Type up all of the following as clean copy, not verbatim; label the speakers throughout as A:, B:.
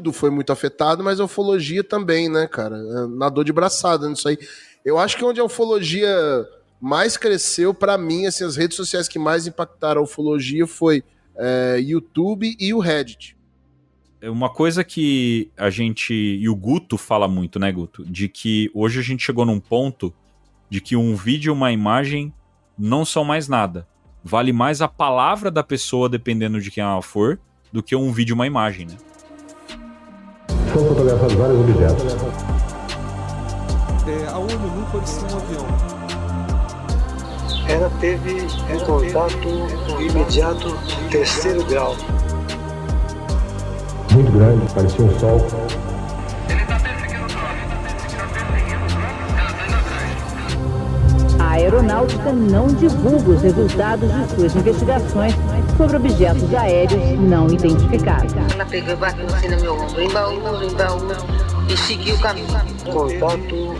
A: tudo foi muito afetado, mas a ufologia também, né, cara? Nadou de braçada nisso aí. Eu acho que onde a ufologia mais cresceu, pra mim, assim, as redes sociais que mais impactaram a ufologia foi YouTube e o Reddit.
B: Uma coisa que a gente, e o Guto fala muito, né, Guto? De que hoje a gente chegou num ponto de que um vídeo e uma imagem não são mais nada. Vale mais a palavra da pessoa, dependendo de quem ela for, do que um vídeo e uma imagem, né?
C: Foram fotografados vários objetos.
D: A olho nu parecia um avião.
E: Ela teve um contato imediato, terceiro grau.
C: Muito grande, parecia um sol.
F: A aeronáutica não divulga os resultados de suas investigações sobre objetos aéreos não identificados.
G: Ela pegou e bateu assim no meu ombro, embaú, e seguiu o caminho.
E: Contato.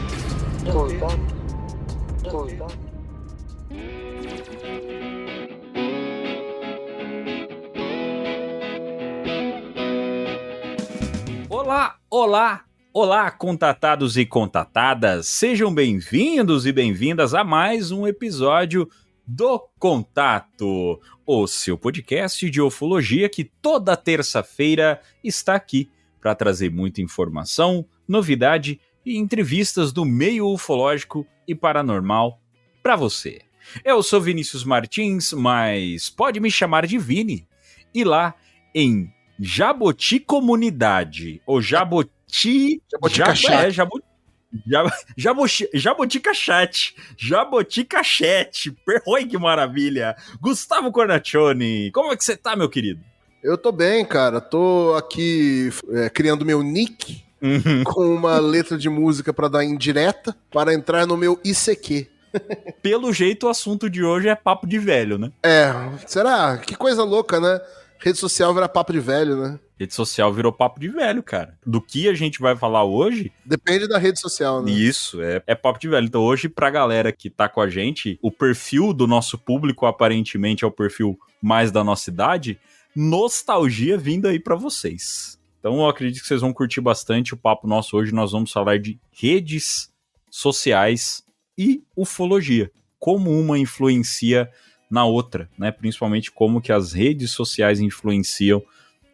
B: Olá, contatados e contatadas, sejam bem-vindos e bem-vindas a mais um episódio do Contato, o seu podcast de ufologia que toda terça-feira está aqui para trazer muita informação, novidade e entrevistas do meio ufológico e paranormal para você. Eu sou Vinícius Martins, mas pode me chamar de Vini, e lá em Jaboti Comunidade, ou Jaboti Cachete. Oi, que maravilha. Gustavo Cornaccioni, como é que você tá, meu querido?
A: Eu tô bem, cara. Tô aqui criando meu nick com uma letra de música pra dar indireta para entrar no meu ICQ.
B: Pelo jeito, o assunto de hoje é papo de velho, né?
A: Será? Que coisa louca, né? Rede social vira papo de velho, né?
B: Rede social virou papo de velho, cara. Do que a gente vai falar hoje...
A: Depende da rede social, né?
B: Isso, é papo de velho. Então hoje, pra galera que tá com a gente, o perfil do nosso público aparentemente é o perfil mais da nossa idade, nostalgia vindo aí pra vocês. Então eu acredito que vocês vão curtir bastante o papo nosso hoje. Nós vamos falar de redes sociais e ufologia. Como uma influencia na outra, né? Principalmente como que as redes sociais influenciam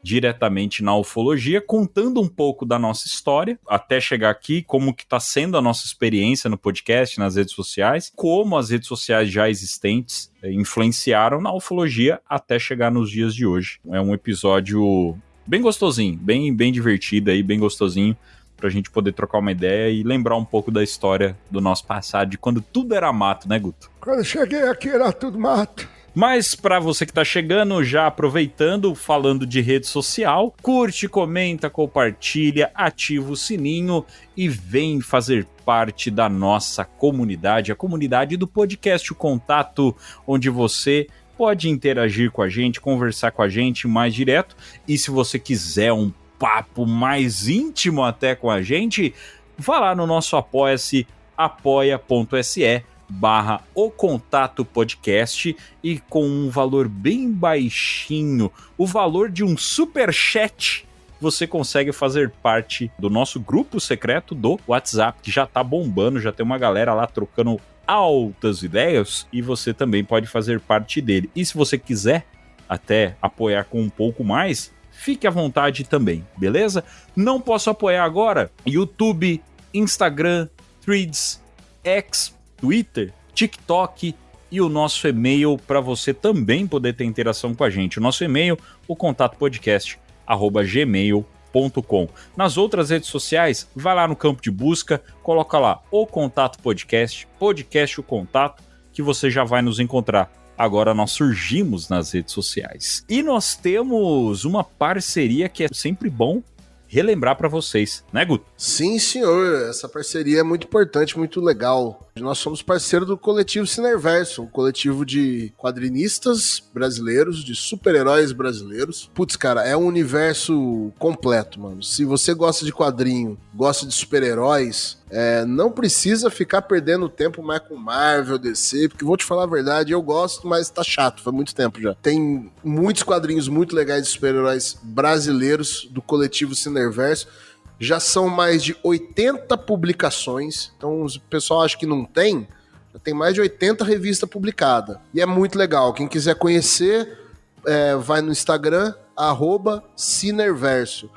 B: diretamente na ufologia, contando um pouco da nossa história, até chegar aqui, como que está sendo a nossa experiência no podcast, nas redes sociais, como as redes sociais já existentes influenciaram na ufologia até chegar nos dias de hoje. É um episódio bem gostosinho, bem divertido aí, bem gostosinho, pra gente poder trocar uma ideia e lembrar um pouco da história do nosso passado, de quando tudo era mato, né, Guto?
H: Quando eu cheguei aqui era tudo mato.
B: Mas para você que tá chegando, já aproveitando, falando de rede social, curte, comenta, compartilha, ativa o sininho e vem fazer parte da nossa comunidade, a comunidade do podcast O Contato, onde você pode interagir com a gente, conversar com a gente mais direto, e se você quiser um papo mais íntimo até com a gente, vá lá no nosso apoia-se, apoia.se/O Contato Podcast, e com um valor bem baixinho, o valor de um superchat, você consegue fazer parte do nosso grupo secreto do WhatsApp, que já tá bombando, já tem uma galera lá trocando altas ideias, e você também pode fazer parte dele. E se você quiser até apoiar com um pouco mais, fique à vontade também, beleza? Não posso apoiar agora? YouTube, Instagram, Threads, X, Twitter, TikTok e o nosso e-mail para você também poder ter interação com a gente. O nosso e-mail, o contatopodcast@gmail.com. Nas outras redes sociais, vai lá no campo de busca, coloca lá o Contato Podcast, podcast O Contato, que você já vai nos encontrar. Agora nós surgimos nas redes sociais. E nós temos uma parceria que é sempre bom relembrar para vocês, né, Guto?
A: Sim, senhor. Essa parceria é muito importante, muito legal. A Nós somos parceiro do coletivo Cineverso, um coletivo de quadrinistas brasileiros, de super-heróis brasileiros. Putz, cara, é um universo completo, mano. Se você gosta de quadrinho, gosta de super-heróis, não precisa ficar perdendo tempo mais com Marvel, DC, porque vou te falar a verdade, eu gosto, mas tá chato, faz muito tempo já. Tem muitos quadrinhos muito legais de super-heróis brasileiros do coletivo Cineverso. Já são mais de 80 publicações, então o pessoal acha que não tem, já tem mais de 80 revistas publicadas. E é muito legal, quem quiser conhecer, vai no Instagram, @Cineverso.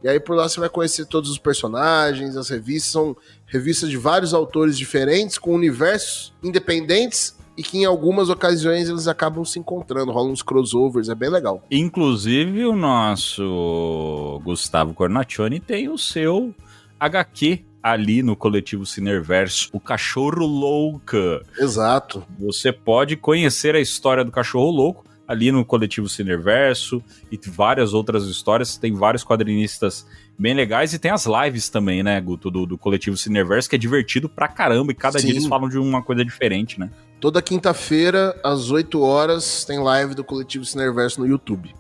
A: E aí por lá você vai conhecer todos os personagens, as revistas, são revistas de vários autores diferentes, com universos independentes, e que em algumas ocasiões eles acabam se encontrando, rolam uns crossovers, é bem legal.
B: Inclusive o nosso Gustavo Cornaccioni tem o seu HQ ali no coletivo Cineverso, o Cachorro Louca.
A: Exato.
B: Você pode conhecer a história do Cachorro Louco ali no coletivo Cineverso e várias outras histórias. Tem vários quadrinistas bem legais e tem as lives também, né, Guto, do coletivo Cineverso, que é divertido pra caramba e cada dia eles falam de uma coisa diferente, né?
A: Toda quinta-feira, às 8 horas, tem live do coletivo Cineverso no YouTube.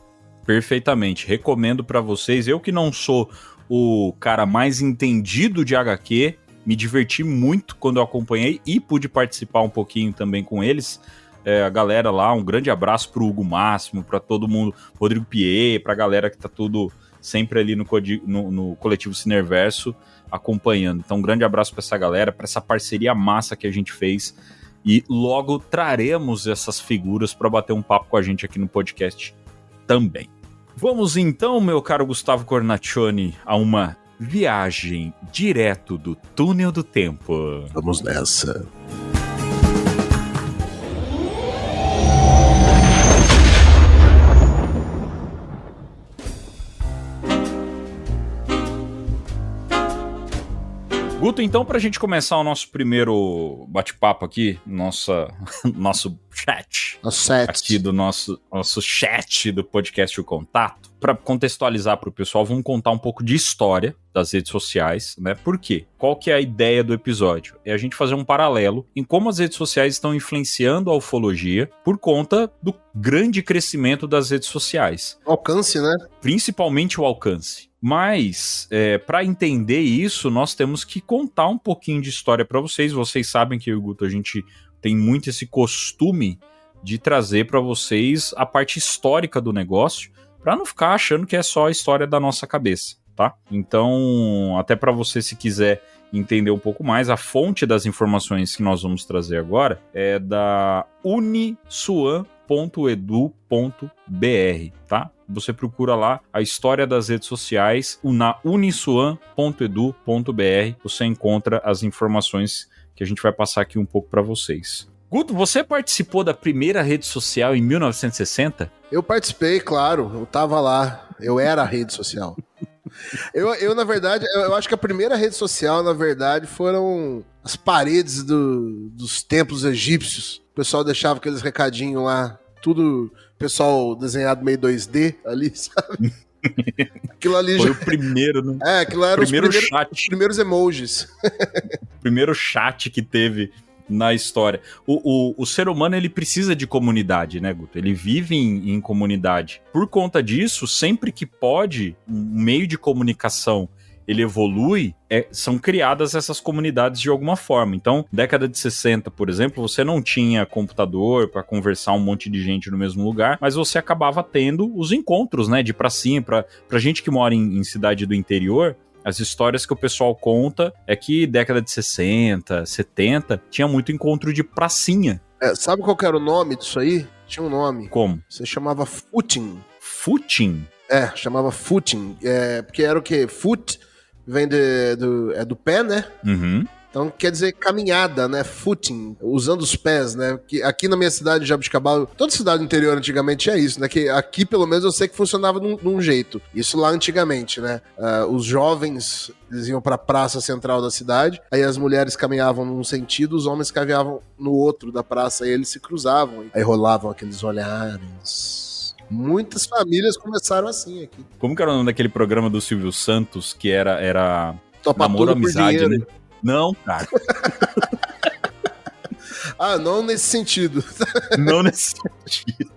B: Perfeitamente. Recomendo pra vocês. Eu que não sou o cara mais entendido de HQ, me diverti muito quando eu acompanhei e pude participar um pouquinho também com eles. A galera lá, um grande abraço pro Hugo Máximo, pra todo mundo, Rodrigo Pier, pra galera que tá tudo sempre ali no coletivo Cineverso acompanhando. Então, um grande abraço pra essa galera, pra essa parceria massa que a gente fez. E logo traremos essas figuras para bater um papo com a gente aqui no podcast também. Vamos então, meu caro Gustavo Cornaccioni, a uma viagem direto do túnel do tempo.
A: Vamos nessa.
B: Guto, então, pra gente começar o nosso primeiro bate-papo aqui, nosso chat. Aqui do nosso chat do podcast O Contato. Pra contextualizar pro pessoal, vamos contar um pouco de história das redes sociais, né? Por quê? Qual que é a ideia do episódio? É a gente fazer um paralelo em como as redes sociais estão influenciando a ufologia por conta do grande crescimento das redes sociais.
A: Alcance, né?
B: Principalmente o alcance. Mas, para entender isso, nós temos que contar um pouquinho de história para vocês. Vocês sabem que eu e o Guto, a gente tem muito esse costume de trazer para vocês a parte histórica do negócio, para não ficar achando que é só a história da nossa cabeça, tá? Então, até para você, se quiser entender um pouco mais, a fonte das informações que nós vamos trazer agora é da unisuan.edu.br, tá? Você procura lá a história das redes sociais na unisuan.edu.br, você encontra as informações que a gente vai passar aqui um pouco para vocês. Guto, você participou da primeira rede social em 1960?
A: Eu participei, claro, eu tava lá, eu era a rede social. Eu na verdade, eu acho que a primeira rede social, na verdade, foram as paredes dos templos egípcios. O pessoal deixava aqueles recadinhos lá, tudo, pessoal desenhado meio 2D ali, sabe? Aquilo ali
B: foi o primeiro, né?
A: Aquilo era os primeiros emojis.
B: O primeiro chat que teve na história. O ser humano, ele precisa de comunidade, né, Guto? Ele vive em comunidade. Por conta disso, sempre que pode, um meio de comunicação ele evolui, são criadas essas comunidades de alguma forma. Então, década de 60, por exemplo, você não tinha computador para conversar um monte de gente no mesmo lugar, mas você acabava tendo os encontros, né, de pracinha, pra gente que mora em cidade do interior. As histórias que o pessoal conta é que década de 60, 70, tinha muito encontro de pracinha.
A: Sabe qual que era o nome disso aí? Tinha um nome.
B: Como?
A: Você chamava footing.
B: Footing?
A: Chamava footing. Porque era o quê? Foot vem do pé, né?
B: Uhum.
A: Então quer dizer caminhada, né? Footing, usando os pés, né? Que aqui na minha cidade de Jabuticabal, toda cidade interior antigamente tinha isso, né? Que aqui pelo menos eu sei que funcionava de um jeito. Isso lá antigamente, né? Os jovens, eles iam pra praça central da cidade, aí as mulheres caminhavam num sentido, os homens caminhavam no outro da praça, e eles se cruzavam. Aí rolavam aqueles olhares. Muitas famílias começaram assim aqui.
B: Como que era o nome daquele programa do Silvio Santos, que era
A: Topa
B: Namoro,
A: tudo por
B: Amizade,
A: dinheiro.
B: né? Não, cara.
A: Ah, não nesse sentido.
B: Não nesse sentido.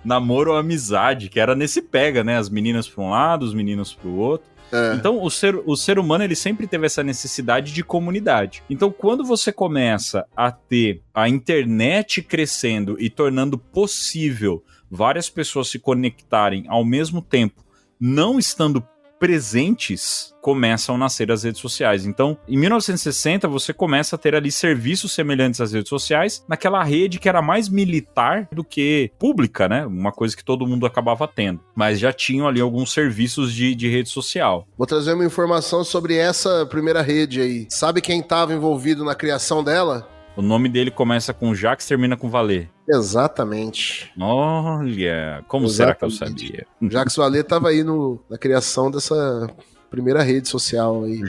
B: Namoro ou amizade, que era nesse pega, né? As meninas para um lado, os meninos para o outro. Então, o ser humano, ele sempre teve essa necessidade de comunidade. Então, quando você começa a ter a internet crescendo e tornando possível várias pessoas se conectarem ao mesmo tempo, não estando presentes, começam a nascer as redes sociais. Então, em 1960, você começa a ter ali serviços semelhantes às redes sociais, naquela rede que era mais militar do que pública, né? Uma coisa que todo mundo acabava tendo. Mas já tinham ali alguns serviços de rede social.
A: Vou trazer uma informação sobre essa primeira rede aí. Sabe quem estava envolvido na criação dela?
B: O nome dele começa com Jacques, termina com Vallée.
A: Exatamente.
B: Olha, como será que eu sabia?
A: Jacques Vallée estava aí na criação dessa primeira rede social aí.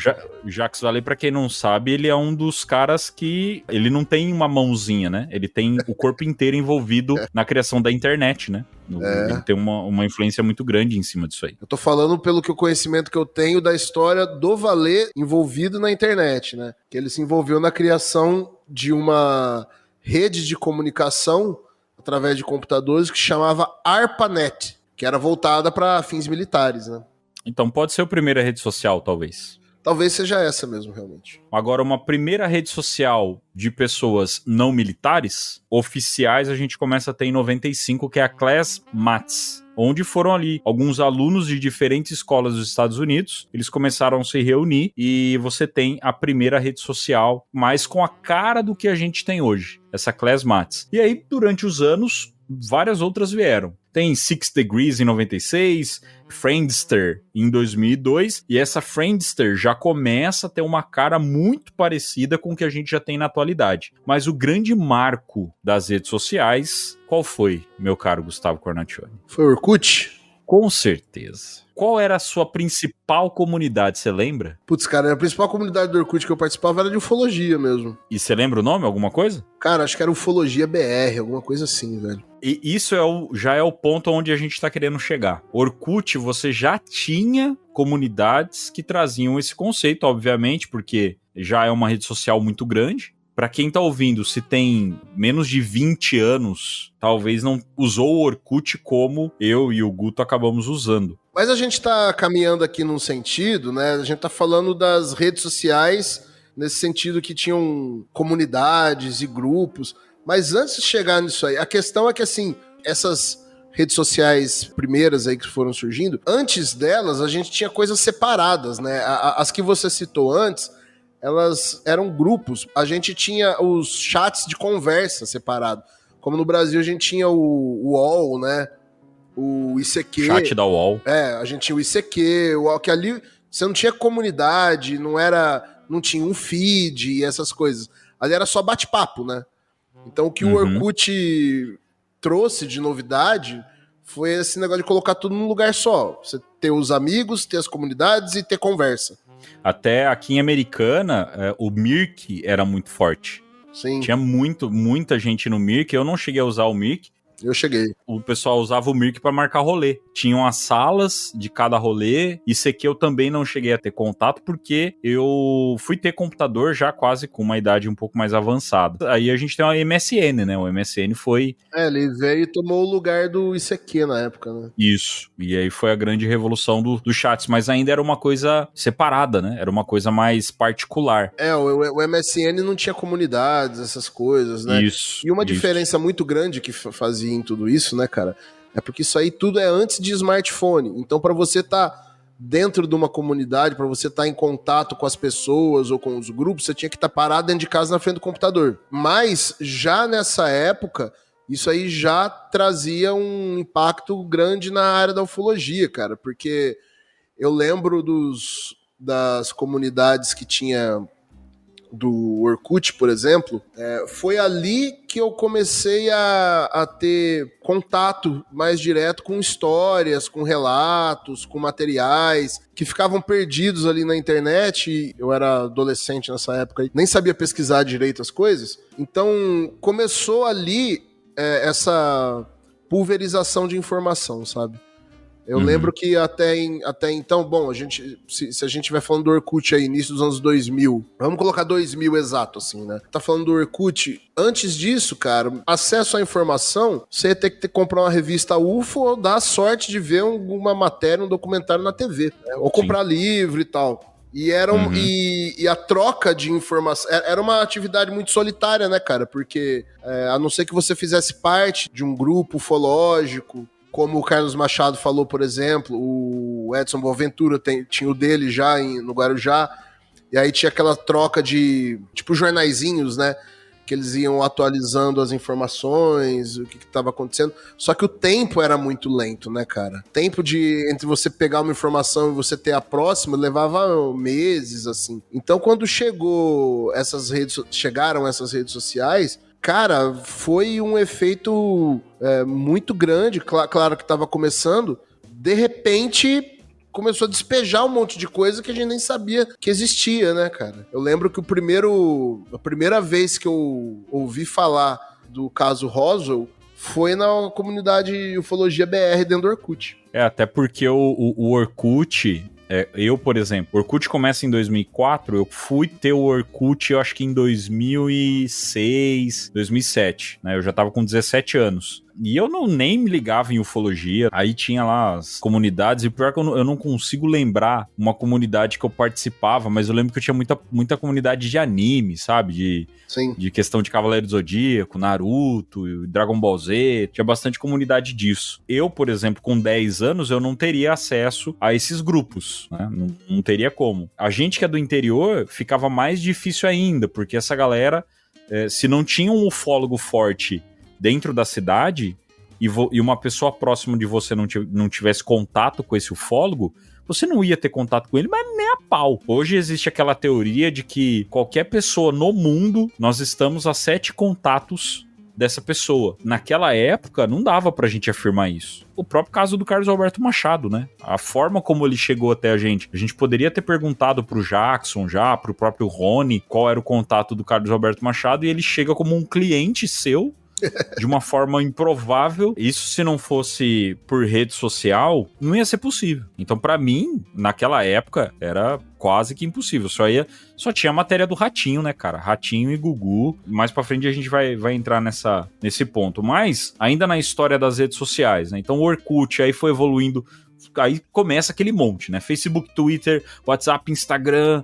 B: Jacques Vallée, pra quem não sabe, ele é um dos caras que... Ele não tem uma mãozinha, né? Ele tem o corpo inteiro envolvido na criação da internet, né? Ele tem uma influência muito grande em cima disso aí.
A: Eu tô falando pelo que o conhecimento que eu tenho da história do Vallée envolvido na internet, né? Que ele se envolveu na criação de uma rede de comunicação através de computadores que chamava ARPANET, que era voltada para fins militares, né?
B: Então pode ser a primeira rede social, talvez.
A: Talvez seja essa mesmo, realmente.
B: Agora, uma primeira rede social de pessoas não militares, oficiais, a gente começa a ter em 95, que é a Class Mats, onde foram ali alguns alunos de diferentes escolas dos Estados Unidos, eles começaram a se reunir e você tem a primeira rede social, mais com a cara do que a gente tem hoje, essa Class Mats. E aí, durante os anos, várias outras vieram. Tem Six Degrees em 96, Friendster em 2002, e essa Friendster já começa a ter uma cara muito parecida com o que a gente já tem na atualidade. Mas o grande marco das redes sociais, qual foi, meu caro Gustavo Cornacchione?
A: Foi o Orkut?
B: Com certeza. Qual era a sua principal comunidade, você lembra?
A: Putz, cara, a principal comunidade do Orkut que eu participava era de ufologia mesmo.
B: E você lembra o nome, alguma coisa?
A: Cara, acho que era Ufologia BR, alguma coisa assim, velho.
B: E isso já é o ponto onde a gente tá querendo chegar. Orkut, você já tinha comunidades que traziam esse conceito, obviamente, porque já é uma rede social muito grande. Pra quem tá ouvindo, se tem menos de 20 anos, talvez não usou o Orkut como eu e o Guto acabamos usando.
A: Mas a gente tá caminhando aqui num sentido, né? A gente tá falando das redes sociais nesse sentido que tinham comunidades e grupos. Mas antes de chegar nisso aí, a questão é que, assim, essas redes sociais primeiras aí que foram surgindo, antes delas a gente tinha coisas separadas, né? As que você citou antes, elas eram grupos. A gente tinha os chats de conversa separados. Como no Brasil a gente tinha o UOL, né? O ICQ.
B: Chat da UOL.
A: A gente tinha o ICQ, o UOL, que ali você não tinha comunidade, não tinha um feed e essas coisas. Ali era só bate-papo, né? Então o que o Orkut trouxe de novidade foi esse negócio de colocar tudo num lugar só. Você ter os amigos, ter as comunidades e ter conversa.
B: Até aqui em Americana, o Mirk era muito forte.
A: Sim.
B: Tinha muita gente no Mirk. Eu não cheguei a usar o Mirk.
A: Eu cheguei.
B: O pessoal usava o Mirk para marcar rolê. Tinham as salas de cada rolê. Isso aqui eu também não cheguei a ter contato, porque eu fui ter computador já quase com uma idade um pouco mais avançada. Aí a gente tem uma MSN, né? O MSN foi...
A: ele veio e tomou o lugar do ICQ na época, né?
B: Isso. E aí foi a grande revolução dos chats. Mas ainda era uma coisa separada, né? Era uma coisa mais particular.
A: O MSN não tinha comunidades, essas coisas, né?
B: Isso.
A: E uma diferença muito grande que fazia em tudo isso, né, cara? É porque isso aí tudo é antes de smartphone. Então, para você estar dentro de uma comunidade, para você estar em contato com as pessoas ou com os grupos, você tinha que estar parado dentro de casa na frente do computador. Mas, já nessa época, isso aí já trazia um impacto grande na área da ufologia, cara. Porque eu lembro das comunidades que tinha do Orkut, por exemplo, foi ali que eu comecei a ter contato mais direto com histórias, com relatos, com materiais que ficavam perdidos ali na internet. Eu era adolescente nessa época, nem sabia pesquisar direito as coisas. Então começou ali essa pulverização de informação, sabe? Eu lembro que até então, bom, se a gente estiver falando do Orkut aí, início dos anos 2000, vamos colocar 2000 exato, assim, né? Tá falando do Orkut. Antes disso, cara, acesso à informação, você ia ter que comprar uma revista UFO ou dar a sorte de ver uma matéria, um documentário na TV, né? Ou comprar livro e tal. E a troca de informação era uma atividade muito solitária, né, cara? Porque a não ser que você fizesse parte de um grupo ufológico, como o Carlos Machado falou, por exemplo, o Edson Boaventura tinha o dele já no Guarujá, e aí tinha aquela troca de, tipo, jornaizinhos, né? Que eles iam atualizando as informações, o que estava acontecendo. Só que o tempo era muito lento, né, cara? Tempo entre você pegar uma informação e você ter a próxima levava meses, assim. Então, quando chegaram essas redes sociais, cara, foi um efeito muito grande. Claro que estava começando. De repente, começou a despejar um monte de coisa que a gente nem sabia que existia, né, cara? Eu lembro que a primeira vez que eu ouvi falar do caso Roswell foi na comunidade Ufologia BR dentro do Orkut.
B: Até porque o Orkut... eu, por exemplo, o Orkut começa em 2004, eu fui ter o Orkut, eu acho que em 2006, 2007, né? Eu já tava com 17 anos. E eu nem me ligava em ufologia, aí tinha lá as comunidades, e o pior é que eu não consigo lembrar uma comunidade que eu participava, mas eu lembro que eu tinha muita comunidade de anime, sabe? De questão de Cavaleiro do Zodíaco, Naruto, Dragon Ball Z, tinha bastante comunidade disso. Eu, por exemplo, com 10 anos, eu não teria acesso a esses grupos, né? Não teria como. A gente que é do interior, ficava mais difícil ainda, porque essa galera, se não tinha um ufólogo forte dentro da cidade e uma pessoa próxima de você não tivesse contato com esse ufólogo, você não ia ter contato com ele, mas nem a pau. Hoje existe aquela teoria de que qualquer pessoa no mundo, nós estamos a 7 contatos dessa pessoa. Naquela época, não dava pra gente afirmar isso. O próprio caso do Carlos Alberto Machado, né? A forma como ele chegou até a gente poderia ter perguntado pro Jackson pro próprio Rony, qual era o contato do Carlos Alberto Machado, e ele chega como um cliente seu, de uma forma improvável. Isso, se não fosse por rede social, não ia ser possível. Então, pra mim, naquela época, era quase que impossível. Só tinha a matéria do Ratinho, né, cara? Ratinho e Gugu. Mais pra frente a gente vai entrar nesse ponto. Mas, ainda na história das redes sociais, né? Então, o Orkut aí foi evoluindo. Aí começa aquele monte, né? Facebook, Twitter, WhatsApp, Instagram,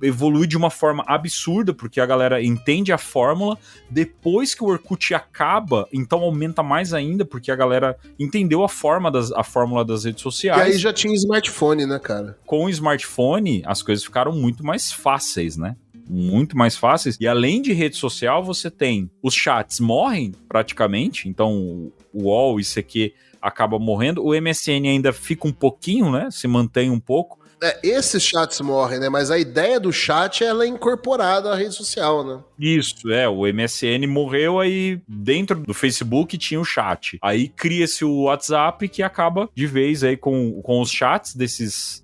B: evolui de uma forma absurda, porque a galera entende a fórmula. Depois que o Orkut acaba, então aumenta mais ainda, porque a galera entendeu a fórmula das redes sociais.
A: E aí já tinha smartphone, né, cara?
B: Com o smartphone, as coisas ficaram muito mais fáceis, né? Muito mais fáceis. E além de rede social, você tem os chats morrem praticamente, então o UOL, ICQ acaba morrendo, o MSN ainda fica um pouquinho, né, se mantém um pouco.
A: Esses chats morrem, né, mas a ideia do chat, ela é incorporada à rede social, né?
B: Isso, o MSN morreu, aí dentro do Facebook tinha o chat. Aí cria-se o WhatsApp, que acaba de vez aí com os chats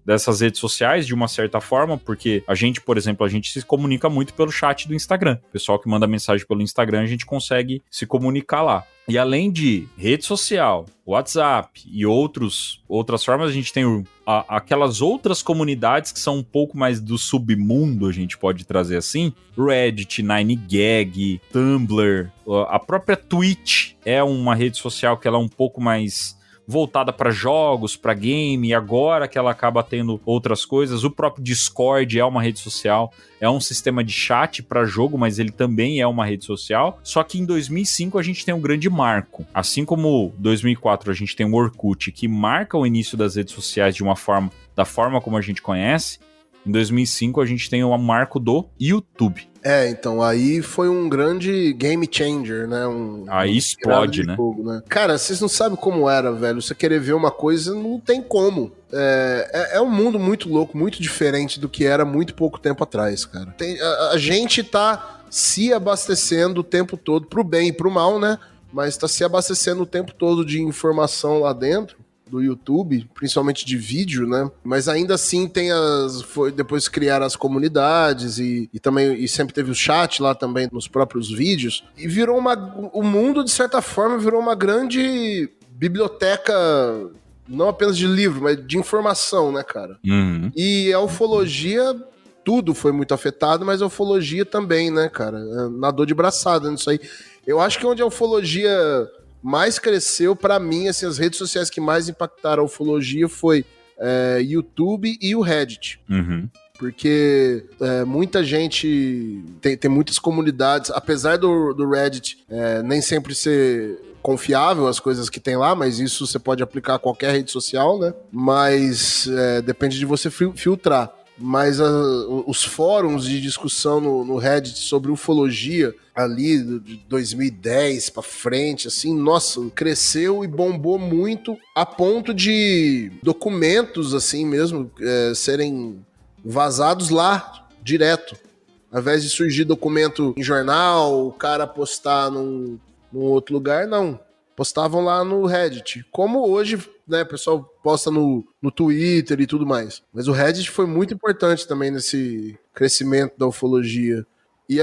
B: dessas redes sociais, de uma certa forma, porque a gente, por exemplo, a gente se comunica muito pelo chat do Instagram. O pessoal que manda mensagem pelo Instagram, a gente consegue se comunicar lá. E além de rede social, WhatsApp e outras formas, a gente tem aquelas outras comunidades que são um pouco mais do submundo, a gente pode trazer assim. Reddit, 9gag, Tumblr, a própria Twitch é uma rede social que ela é um pouco mais voltada para jogos, para game, e agora que ela acaba tendo outras coisas. O próprio Discord é uma rede social, é um sistema de chat para jogo, mas ele também é uma rede social. Só que em 2005 a gente tem um grande marco. Assim como 2004 a gente tem o Orkut, que marca o início das redes sociais da forma como a gente conhece, em 2005 a gente tem o marco do YouTube.
A: Então, aí foi um grande game changer, né?
B: Aí explode, né?
A: Fogo, né? Cara, vocês não sabem como era, velho. Você querer ver uma coisa, não tem como. É um mundo muito louco, muito diferente do que era muito pouco tempo atrás, cara. A gente tá se abastecendo o tempo todo, pro bem e pro mal, né? Mas tá se abastecendo o tempo todo de informação lá dentro do YouTube, principalmente de vídeo, né? Mas ainda assim depois criaram as comunidades e sempre teve o chat lá também nos próprios vídeos, e o mundo, de certa forma, virou uma grande biblioteca não apenas de livro, mas de informação, né, cara?
B: Uhum.
A: E a ufologia, tudo foi muito afetado, mas a ufologia também, né, cara? Nadou de braçada nisso aí. Eu acho que onde a ufologia mais cresceu, pra mim, assim, as redes sociais que mais impactaram a ufologia foi YouTube e o Reddit.
B: Uhum.
A: Porque muita gente, tem muitas comunidades, apesar do Reddit nem sempre ser confiável as coisas que tem lá, mas isso você pode aplicar a qualquer rede social, né? Mas depende de você filtrar. Mas os fóruns de discussão no Reddit sobre ufologia, ali de 2010 pra frente, assim, nossa, cresceu e bombou muito a ponto de documentos, assim mesmo, serem vazados lá, direto. Ao invés de surgir documento em jornal, o cara postar num outro lugar, não. Postavam lá no Reddit. Como hoje, né, o pessoal posta no Twitter e tudo mais. Mas o Reddit foi muito importante também nesse crescimento da ufologia. E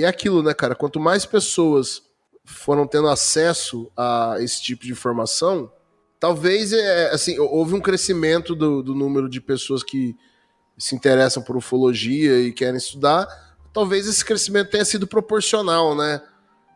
A: é aquilo, né, cara? Quanto mais pessoas foram tendo acesso a esse tipo de informação, talvez, assim, houve um crescimento do número de pessoas que se interessam por ufologia e querem estudar. Talvez esse crescimento tenha sido proporcional, né?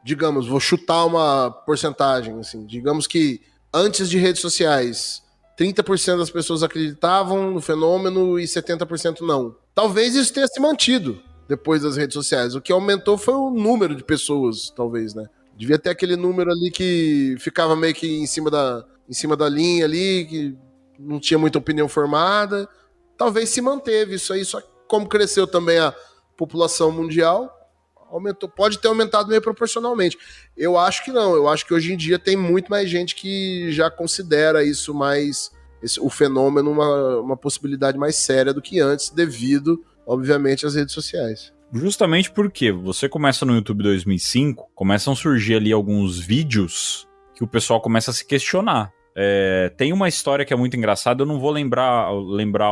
A: Digamos, vou chutar uma porcentagem, assim, digamos que antes de redes sociais, 30% das pessoas acreditavam no fenômeno e 70% não. Talvez isso tenha se mantido depois das redes sociais. O que aumentou foi o número de pessoas, talvez, né? Devia ter aquele número ali que ficava meio que em cima da linha ali, que não tinha muita opinião formada. Talvez se manteve isso aí, só que como cresceu também a população mundial, aumentou, pode ter aumentado meio proporcionalmente. Eu acho que não, eu acho que hoje em dia tem muito mais gente que já considera isso mais, o fenômeno uma possibilidade mais séria do que antes, devido, obviamente, às redes sociais.
B: Justamente porque você começa no YouTube 2005, começam a surgir ali alguns vídeos que o pessoal começa a se questionar. Tem uma história que é muito engraçada, eu não vou lembrar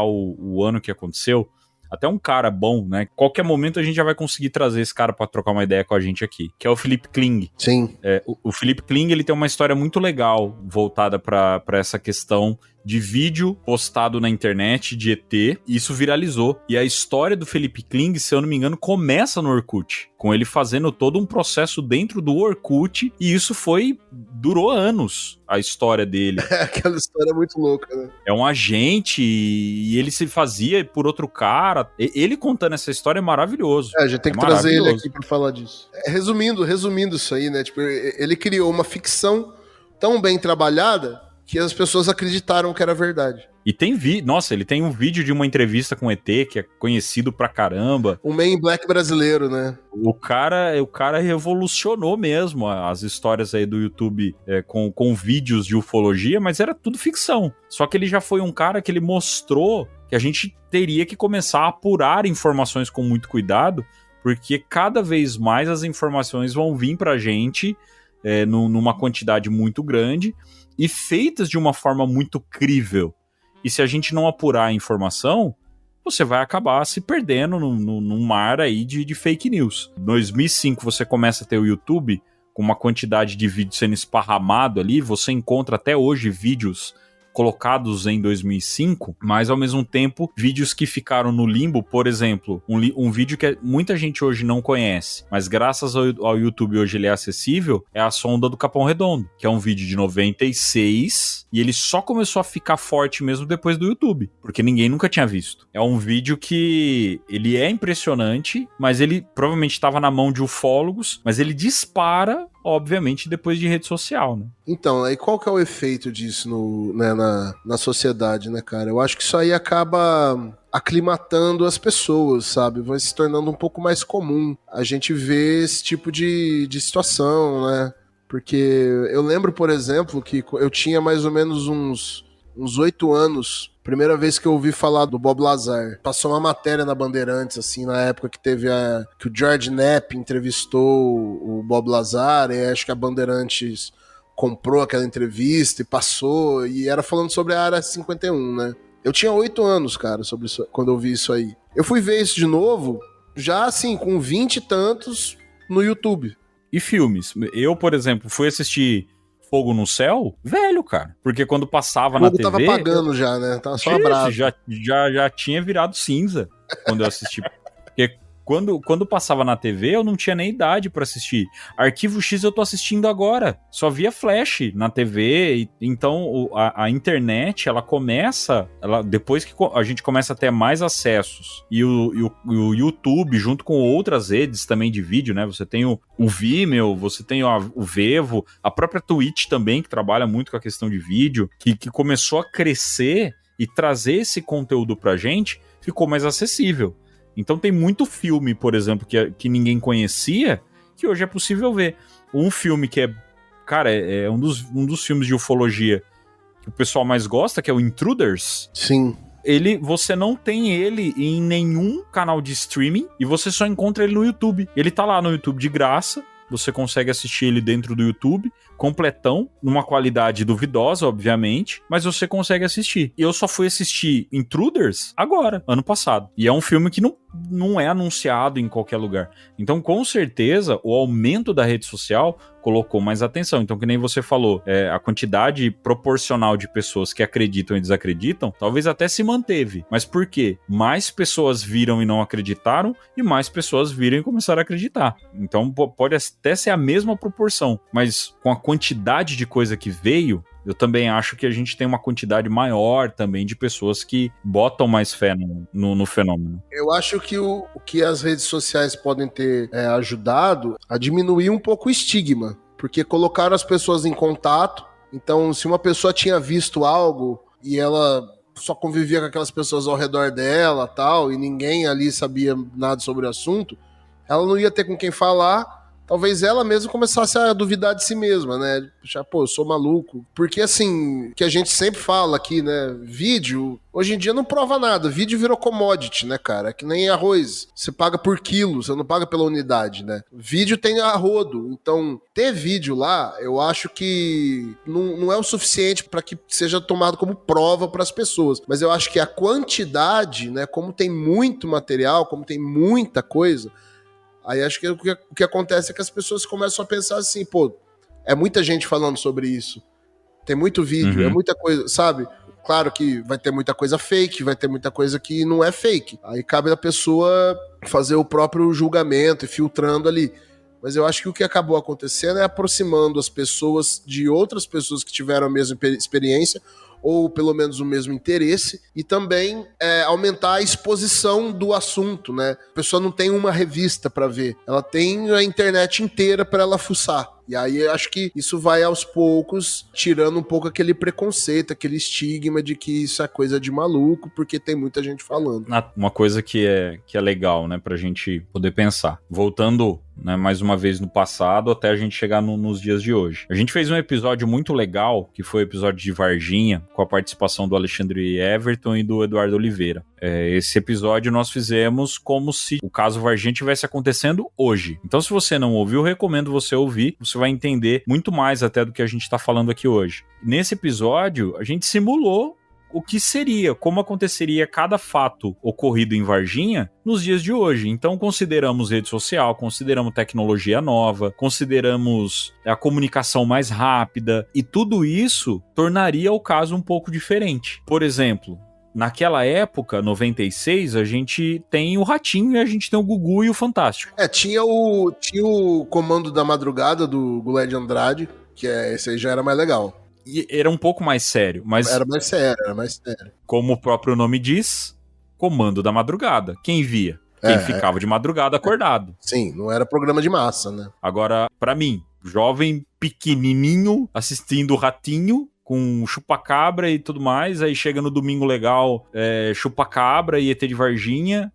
B: o ano que aconteceu. Até um cara bom, né? Qualquer momento a gente já vai conseguir trazer esse cara pra trocar uma ideia com a gente aqui, que é o Felipe Kling.
A: Sim.
B: O Felipe Kling, ele tem uma história muito legal voltada pra essa questão de vídeo postado na internet de ET, e isso viralizou. E a história do Felipe Kling, se eu não me engano, começa no Orkut, com ele fazendo todo um processo dentro do Orkut, e isso durou anos, a história dele.
A: Aquela história é muito louca, né?
B: É um agente, e ele se fazia por outro cara. Ele contando essa história é maravilhoso.
A: A gente tem que trazer ele aqui pra falar disso. Resumindo isso aí, né? Tipo, ele criou uma ficção tão bem trabalhada que as pessoas acreditaram que era verdade.
B: E tem Nossa, ele tem um vídeo de uma entrevista com o ET que é conhecido pra caramba.
A: Um Man in Black brasileiro, né?
B: O cara revolucionou mesmo as histórias aí do YouTube com vídeos de ufologia, mas era tudo ficção. Só que ele já foi um cara que ele mostrou que a gente teria que começar a apurar informações com muito cuidado, porque cada vez mais as informações vão vir pra gente numa quantidade muito grande e feitas de uma forma muito crível. E se a gente não apurar a informação, você vai acabar se perdendo num mar aí de fake news. Em 2005 você começa a ter o YouTube com uma quantidade de vídeos sendo esparramado ali, você encontra até hoje vídeos colocados em 2005, mas ao mesmo tempo vídeos que ficaram no limbo. Por exemplo, um vídeo que muita gente hoje não conhece, mas graças ao YouTube hoje ele é acessível, é a sonda do Capão Redondo, que é um vídeo de 96 e ele só começou a ficar forte mesmo depois do YouTube, porque ninguém nunca tinha visto. É um vídeo que ele é impressionante, mas ele provavelmente estava na mão de ufólogos, mas ele dispara, obviamente, depois de rede social, né?
A: Então, aí qual que é o efeito disso na sociedade, né, cara? Eu acho que isso aí acaba aclimatando as pessoas, sabe? Vai se tornando um pouco mais comum a gente ver esse tipo de situação, né? Porque eu lembro, por exemplo, que eu tinha mais ou menos uns 8 anos, primeira vez que eu ouvi falar do Bob Lazar. Passou uma matéria na Bandeirantes, assim, na época que teve que o George Knapp entrevistou o Bob Lazar, e acho que a Bandeirantes comprou aquela entrevista e passou, e era falando sobre a Área 51, né? Eu tinha 8 anos, cara, sobre isso, quando eu vi isso aí. Eu fui ver isso de novo, já assim, com 20 e tantos no YouTube.
B: E filmes? Eu, por exemplo, fui assistir Fogo no Céu, velho, cara. Porque quando passava na TV...
A: tava apagando já, né? Tava só bravo.
B: Já tinha virado cinza quando eu assisti. Porque quando passava na TV, eu não tinha nem idade pra assistir. Arquivo X eu tô assistindo agora. Só via flash na TV. Então a internet, ela começa... depois que a gente começa a ter mais acessos, e o YouTube, junto com outras redes também de vídeo, né? Você tem o Vimeo, você tem o Vevo, a própria Twitch também, que trabalha muito com a questão de vídeo, que começou a crescer e trazer esse conteúdo pra gente, ficou mais acessível. Então tem muito filme, por exemplo, que ninguém conhecia, que hoje é possível ver. Um filme que é um dos filmes de ufologia que o pessoal mais gosta, que é o Intruders.
A: Sim.
B: Você não tem ele em nenhum canal de streaming e você só encontra ele no YouTube. Ele tá lá no YouTube de graça. Você consegue assistir ele dentro do YouTube, completão, numa qualidade duvidosa, obviamente, mas você consegue assistir. E eu só fui assistir Intruders agora, ano passado. E é um filme que não é anunciado em qualquer lugar. Então, com certeza, o aumento da rede social colocou mais atenção. Então, que nem você falou, a quantidade proporcional de pessoas que acreditam e desacreditam, talvez até se manteve. Mas por quê? Mais pessoas viram e não acreditaram, e mais pessoas viram e começaram a acreditar. Então, pode até ser a mesma proporção, mas com a quantidade de coisa que veio, eu também acho que a gente tem uma quantidade maior também de pessoas que botam mais fé no fenômeno.
A: Eu acho que o que as redes sociais podem ter ajudado a diminuir um pouco o estigma, porque colocaram as pessoas em contato. Então, se uma pessoa tinha visto algo e ela só convivia com aquelas pessoas ao redor dela, tal, e ninguém ali sabia nada sobre o assunto, ela não ia ter com quem falar. Talvez ela mesma começasse a duvidar de si mesma, né? Já, pô, eu sou maluco. Porque, assim, que a gente sempre fala aqui, né? Vídeo, hoje em dia não prova nada. Vídeo virou commodity, né, cara? É que nem arroz. Você paga por quilo, você não paga pela unidade, né? Vídeo tem a rodo. Então, ter vídeo lá, eu acho que não é o suficiente para que seja tomado como prova para as pessoas. Mas eu acho que a quantidade, né? Como tem muito material, como tem muita coisa... Aí acho que o que acontece é que as pessoas começam a pensar assim, pô, é muita gente falando sobre isso, tem muito vídeo, é muita coisa, sabe? Claro que vai ter muita coisa fake, vai ter muita coisa que não é fake. Aí cabe a pessoa fazer o próprio julgamento e filtrando ali. Mas eu acho que o que acabou acontecendo é aproximando as pessoas de outras pessoas que tiveram a mesma experiência, ou pelo menos o mesmo interesse, e também aumentar a exposição do assunto, né? A pessoa não tem uma revista para ver, ela tem a internet inteira para ela fuçar. E aí eu acho que isso vai aos poucos tirando um pouco aquele preconceito, aquele estigma de que isso é coisa de maluco, porque tem muita gente falando.
B: Uma coisa que é legal, né, pra gente poder pensar. Voltando, né, mais uma vez no passado, até a gente chegar nos dias de hoje. A gente fez um episódio muito legal, que foi o episódio de Varginha, com a participação do Alexandre Everton e do Eduardo Oliveira. Esse episódio nós fizemos como se o caso Varginha estivesse acontecendo hoje. Então, se você não ouviu, eu recomendo você ouvir. Você vai entender muito mais até do que a gente está falando aqui hoje. Nesse episódio, a gente simulou o que seria, como aconteceria cada fato ocorrido em Varginha nos dias de hoje. Então, consideramos rede social, consideramos tecnologia nova, consideramos a comunicação mais rápida, e tudo isso tornaria o caso um pouco diferente. Por exemplo, naquela época, 96, a gente tem o Ratinho e a gente tem o Gugu e o Fantástico.
A: Tinha o Comando da Madrugada do Goulart de Andrade, que esse aí já era mais legal.
B: E era um pouco mais sério, mas...
A: Era mais sério.
B: Como o próprio nome diz, Comando da Madrugada. Quem via? Quem ficava de madrugada acordado.
A: Sim, não era programa de massa, né?
B: Agora, pra mim, jovem pequenininho, assistindo o Ratinho, com chupacabra e tudo mais, aí chega no Domingo Legal, chupacabra e ET de Varginha,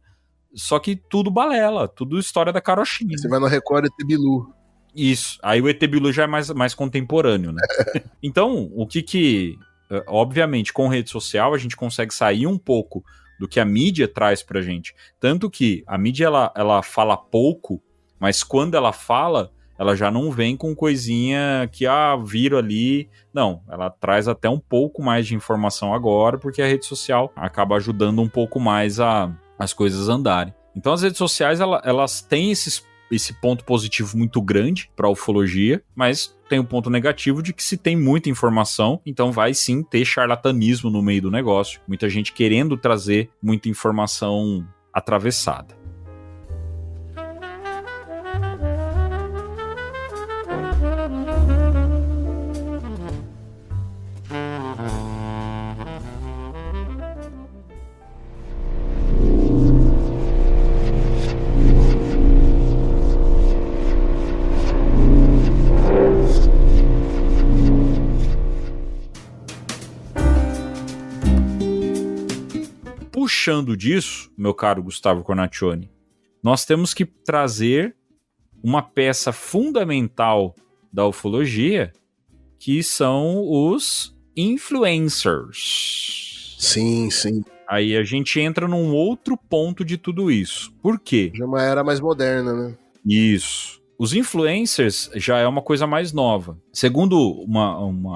B: só que tudo balela, tudo história da carochinha.
A: Você vai no Record ET Bilu.
B: Isso, aí o ET Bilu já é mais contemporâneo, né? Então, o que obviamente, com rede social, a gente consegue sair um pouco do que a mídia traz pra gente. Tanto que a mídia, ela fala pouco, mas quando ela fala, ela já não vem com coisinha que, viro ali. Não, ela traz até um pouco mais de informação agora, porque a rede social acaba ajudando um pouco mais as coisas andarem. Então as redes sociais, elas têm esse ponto positivo muito grande para a ufologia, mas tem o ponto negativo de que se tem muita informação, então vai sim ter charlatanismo no meio do negócio. Muita gente querendo trazer muita informação atravessada. Puxando disso, meu caro Gustavo Cornacchione, nós temos que trazer uma peça fundamental da ufologia, que são os influencers.
A: Sim, sim.
B: Aí a gente entra num outro ponto de tudo isso. Por quê?
A: Já é uma era mais moderna, né?
B: Isso. Os influencers já é uma coisa mais nova. Segundo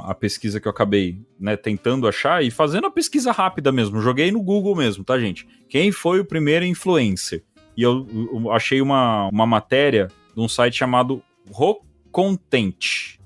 B: a pesquisa que eu acabei, né, tentando achar e fazendo a pesquisa rápida mesmo, joguei no Google mesmo, tá, gente? Quem foi o primeiro influencer? E eu achei uma matéria de um site chamado Rocontent.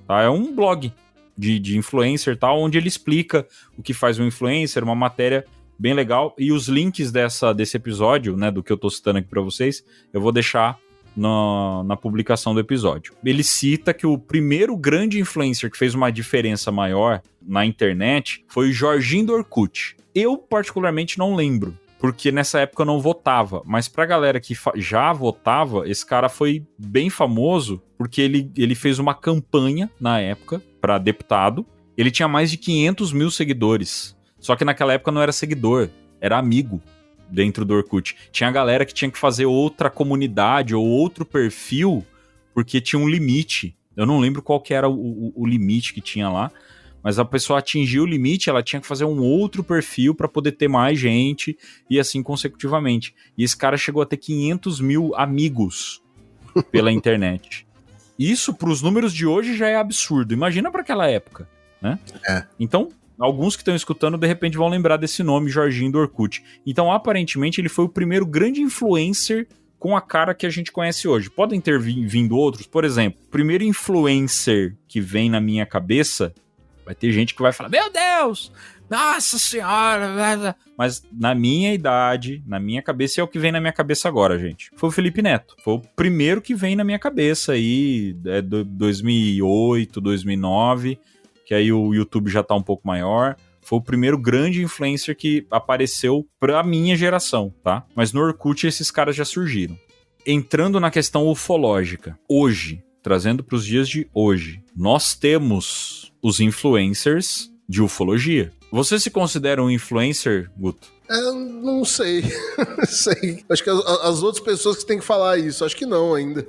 B: Tá? É um blog de influencer, tá, onde ele explica o que faz um influencer, uma matéria bem legal. E os links desse episódio, né, do que eu tô citando aqui pra vocês, eu vou deixar na publicação do episódio. Ele cita que o primeiro grande influencer que fez uma diferença maior na internet foi o Jorginho do Orkut. Eu, particularmente, não lembro, porque nessa época eu não votava, mas pra galera que já votava, esse cara foi bem famoso, porque ele fez uma campanha, na época, pra deputado. Ele tinha mais de 500 mil seguidores, só que naquela época não era seguidor, era amigo. Dentro do Orkut. Tinha galera que tinha que fazer outra comunidade ou outro perfil, porque tinha um limite. Eu não lembro qual que era o limite que tinha lá, mas a pessoa atingiu o limite, ela tinha que fazer um outro perfil para poder ter mais gente, e assim consecutivamente. E esse cara chegou a ter 500 mil amigos pela internet. Isso, para os números de hoje, já é absurdo. Imagina para aquela época, né?
A: É.
B: Então, alguns que estão escutando, de repente, vão lembrar desse nome, Jorginho do Orkut. Então, aparentemente, ele foi o primeiro grande influencer com a cara que a gente conhece hoje. Podem ter vindo outros. Por exemplo, o primeiro influencer que vem na minha cabeça, vai ter gente que vai falar, meu Deus, nossa senhora. Mas na minha idade, na minha cabeça, é o que vem na minha cabeça agora, gente. Foi o Felipe Neto. Foi o primeiro que vem na minha cabeça aí, 2008, 2009... que aí o YouTube já tá um pouco maior. Foi o primeiro grande influencer que apareceu pra minha geração, tá? Mas no Orkut esses caras já surgiram. Entrando na questão ufológica, hoje, trazendo pros dias de hoje, nós temos os influencers de ufologia. Você se considera um influencer, Guto?
A: Não sei. Sei. Acho que as outras pessoas que têm que falar isso, acho que não ainda.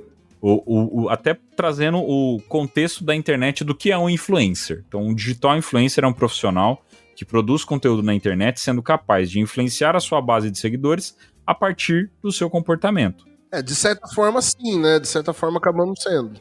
B: Até trazendo o contexto da internet do que é um influencer. Então, um digital influencer é um profissional que produz conteúdo na internet sendo capaz de influenciar a sua base de seguidores a partir do seu comportamento.
A: De certa forma sim, né? De certa forma acabamos sendo.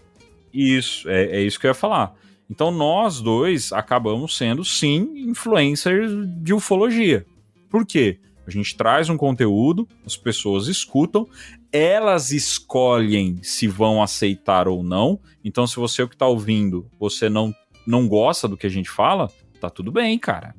B: Isso, é isso que eu ia falar. Então, nós dois acabamos sendo, sim, influencers de ufologia. Por quê? A gente traz um conteúdo, as pessoas escutam, elas escolhem se vão aceitar ou não. Então, se você que tá ouvindo, você não gosta do que a gente fala, tá tudo bem, cara.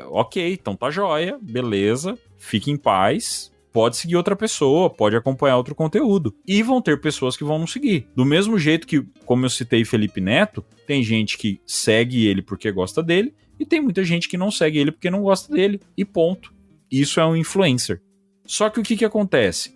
B: Ok, então tá joia, beleza, fique em paz, pode seguir outra pessoa, pode acompanhar outro conteúdo. E vão ter pessoas que vão não seguir. Do mesmo jeito que, como eu citei Felipe Neto, tem gente que segue ele porque gosta dele, e tem muita gente que não segue ele porque não gosta dele, e ponto. Isso é um influencer. Só que o que acontece?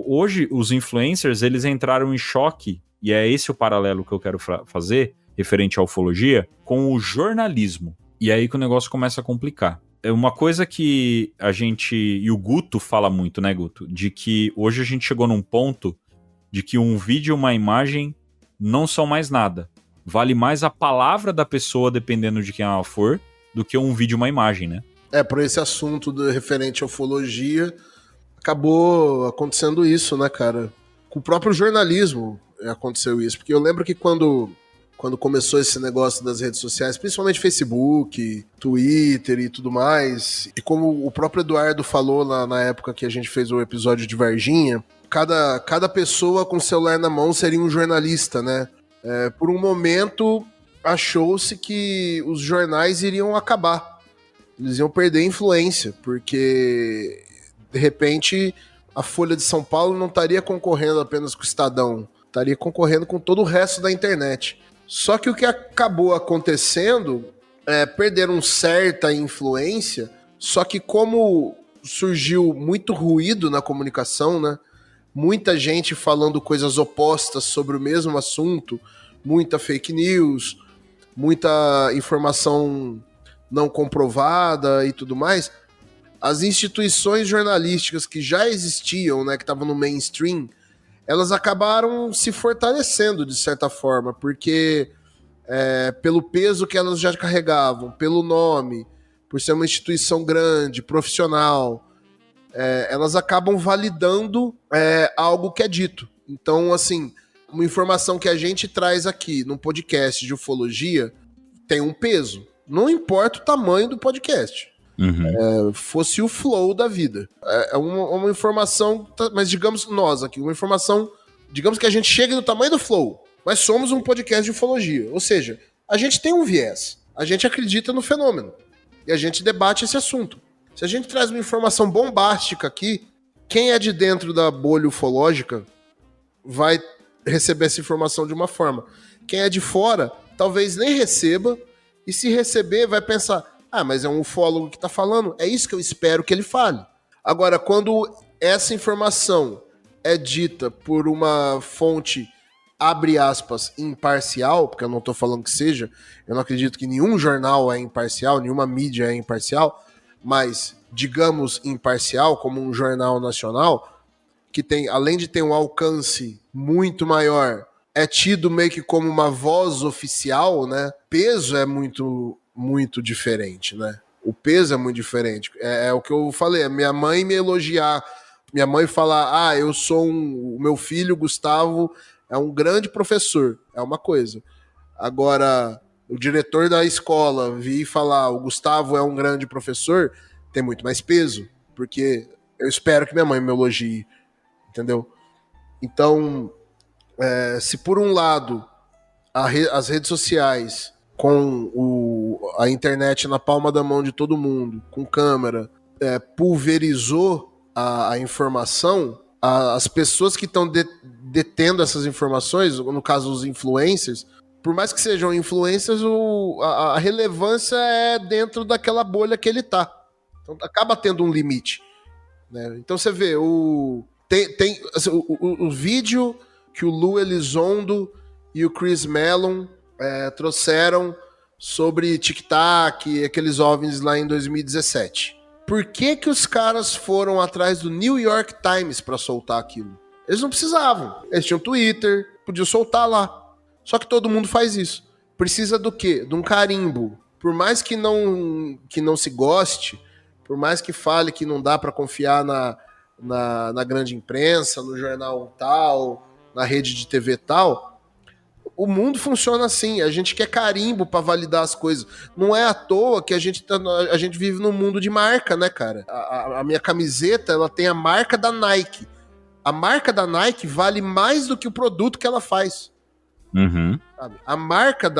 B: Hoje, os influencers, eles entraram em choque, e é esse o paralelo que eu quero fazer, referente à ufologia, com o jornalismo. E é aí que o negócio começa a complicar. É uma coisa que a gente, e o Guto fala muito, né, Guto? De que hoje a gente chegou num ponto de que um vídeo e uma imagem não são mais nada. Vale mais a palavra da pessoa, dependendo de quem ela for, do que um vídeo e uma imagem, né? Por
A: esse assunto referente à ufologia, acabou acontecendo isso, né, cara? Com o próprio jornalismo aconteceu isso. Porque eu lembro que quando começou esse negócio das redes sociais, principalmente Facebook, Twitter e tudo mais, e como o próprio Eduardo falou na época que a gente fez o episódio de Varginha, cada pessoa com o celular na mão seria um jornalista, né? Por um momento, achou-se que os jornais iriam acabar. Eles iam perder influência, porque, de repente, a Folha de São Paulo não estaria concorrendo apenas com o Estadão, estaria concorrendo com todo o resto da internet. Só que o que acabou acontecendo perderam certa influência, só que como surgiu muito ruído na comunicação, né? Muita gente falando coisas opostas sobre o mesmo assunto, muita fake news, muita informação não comprovada e tudo mais, as instituições jornalísticas que já existiam, né, que estavam no mainstream, elas acabaram se fortalecendo de certa forma, porque pelo peso que elas já carregavam, pelo nome, por ser uma instituição grande, profissional, elas acabam validando algo que é dito. Então, assim, uma informação que a gente traz aqui num podcast de ufologia tem um peso. Não importa o tamanho do podcast. Fosse o flow da vida. É uma informação, mas digamos nós aqui, uma informação, digamos que a gente chegue no tamanho do flow, mas somos um podcast de ufologia. Ou seja, a gente tem um viés. A gente acredita no fenômeno. E a gente debate esse assunto. Se a gente traz uma informação bombástica aqui, quem é de dentro da bolha ufológica vai receber essa informação de uma forma. Quem é de fora, talvez nem receba, e se receber, vai pensar, mas é um ufólogo que está falando, é isso que eu espero que ele fale. Agora, quando essa informação é dita por uma fonte, abre aspas, imparcial, porque eu não estou falando que seja, eu não acredito que nenhum jornal é imparcial, nenhuma mídia é imparcial, mas, digamos, imparcial, como um jornal nacional, que tem, além de ter um alcance muito maior, é tido meio que como uma voz oficial, né? Peso é muito, muito diferente, né? O peso é muito diferente. É o que eu falei, minha mãe me elogiar, minha mãe falar, o meu filho, Gustavo, é um grande professor, é uma coisa. Agora, o diretor da escola vir falar, o Gustavo é um grande professor, tem muito mais peso, porque eu espero que minha mãe me elogie, entendeu? Então, se por um lado as redes sociais, com a internet na palma da mão de todo mundo, com câmera, pulverizou a informação, as pessoas que estão detendo essas informações, no caso os influencers, por mais que sejam influencers, a relevância é dentro daquela bolha que ele tá. Então acaba tendo um limite, né? Então você vê, tem assim, o vídeo que o Lu Elizondo e o Chris Mellon trouxeram sobre Tic-Tac, aqueles OVNIs lá em 2017. Por que os caras foram atrás do New York Times para soltar aquilo? Eles não precisavam. Eles tinham Twitter, podiam soltar lá. Só que todo mundo faz isso. Precisa do quê? De um carimbo. Por mais que não se goste, por mais que fale que não dá para confiar na grande imprensa, no jornal tal, na rede de TV tal, o mundo funciona assim. A gente quer carimbo para validar as coisas. Não é à toa que a gente vive num mundo de marca, né, cara? A minha camiseta, ela tem a marca da Nike. A marca da Nike vale mais do que o produto que ela faz.
B: Uhum.
A: Sabe? A marca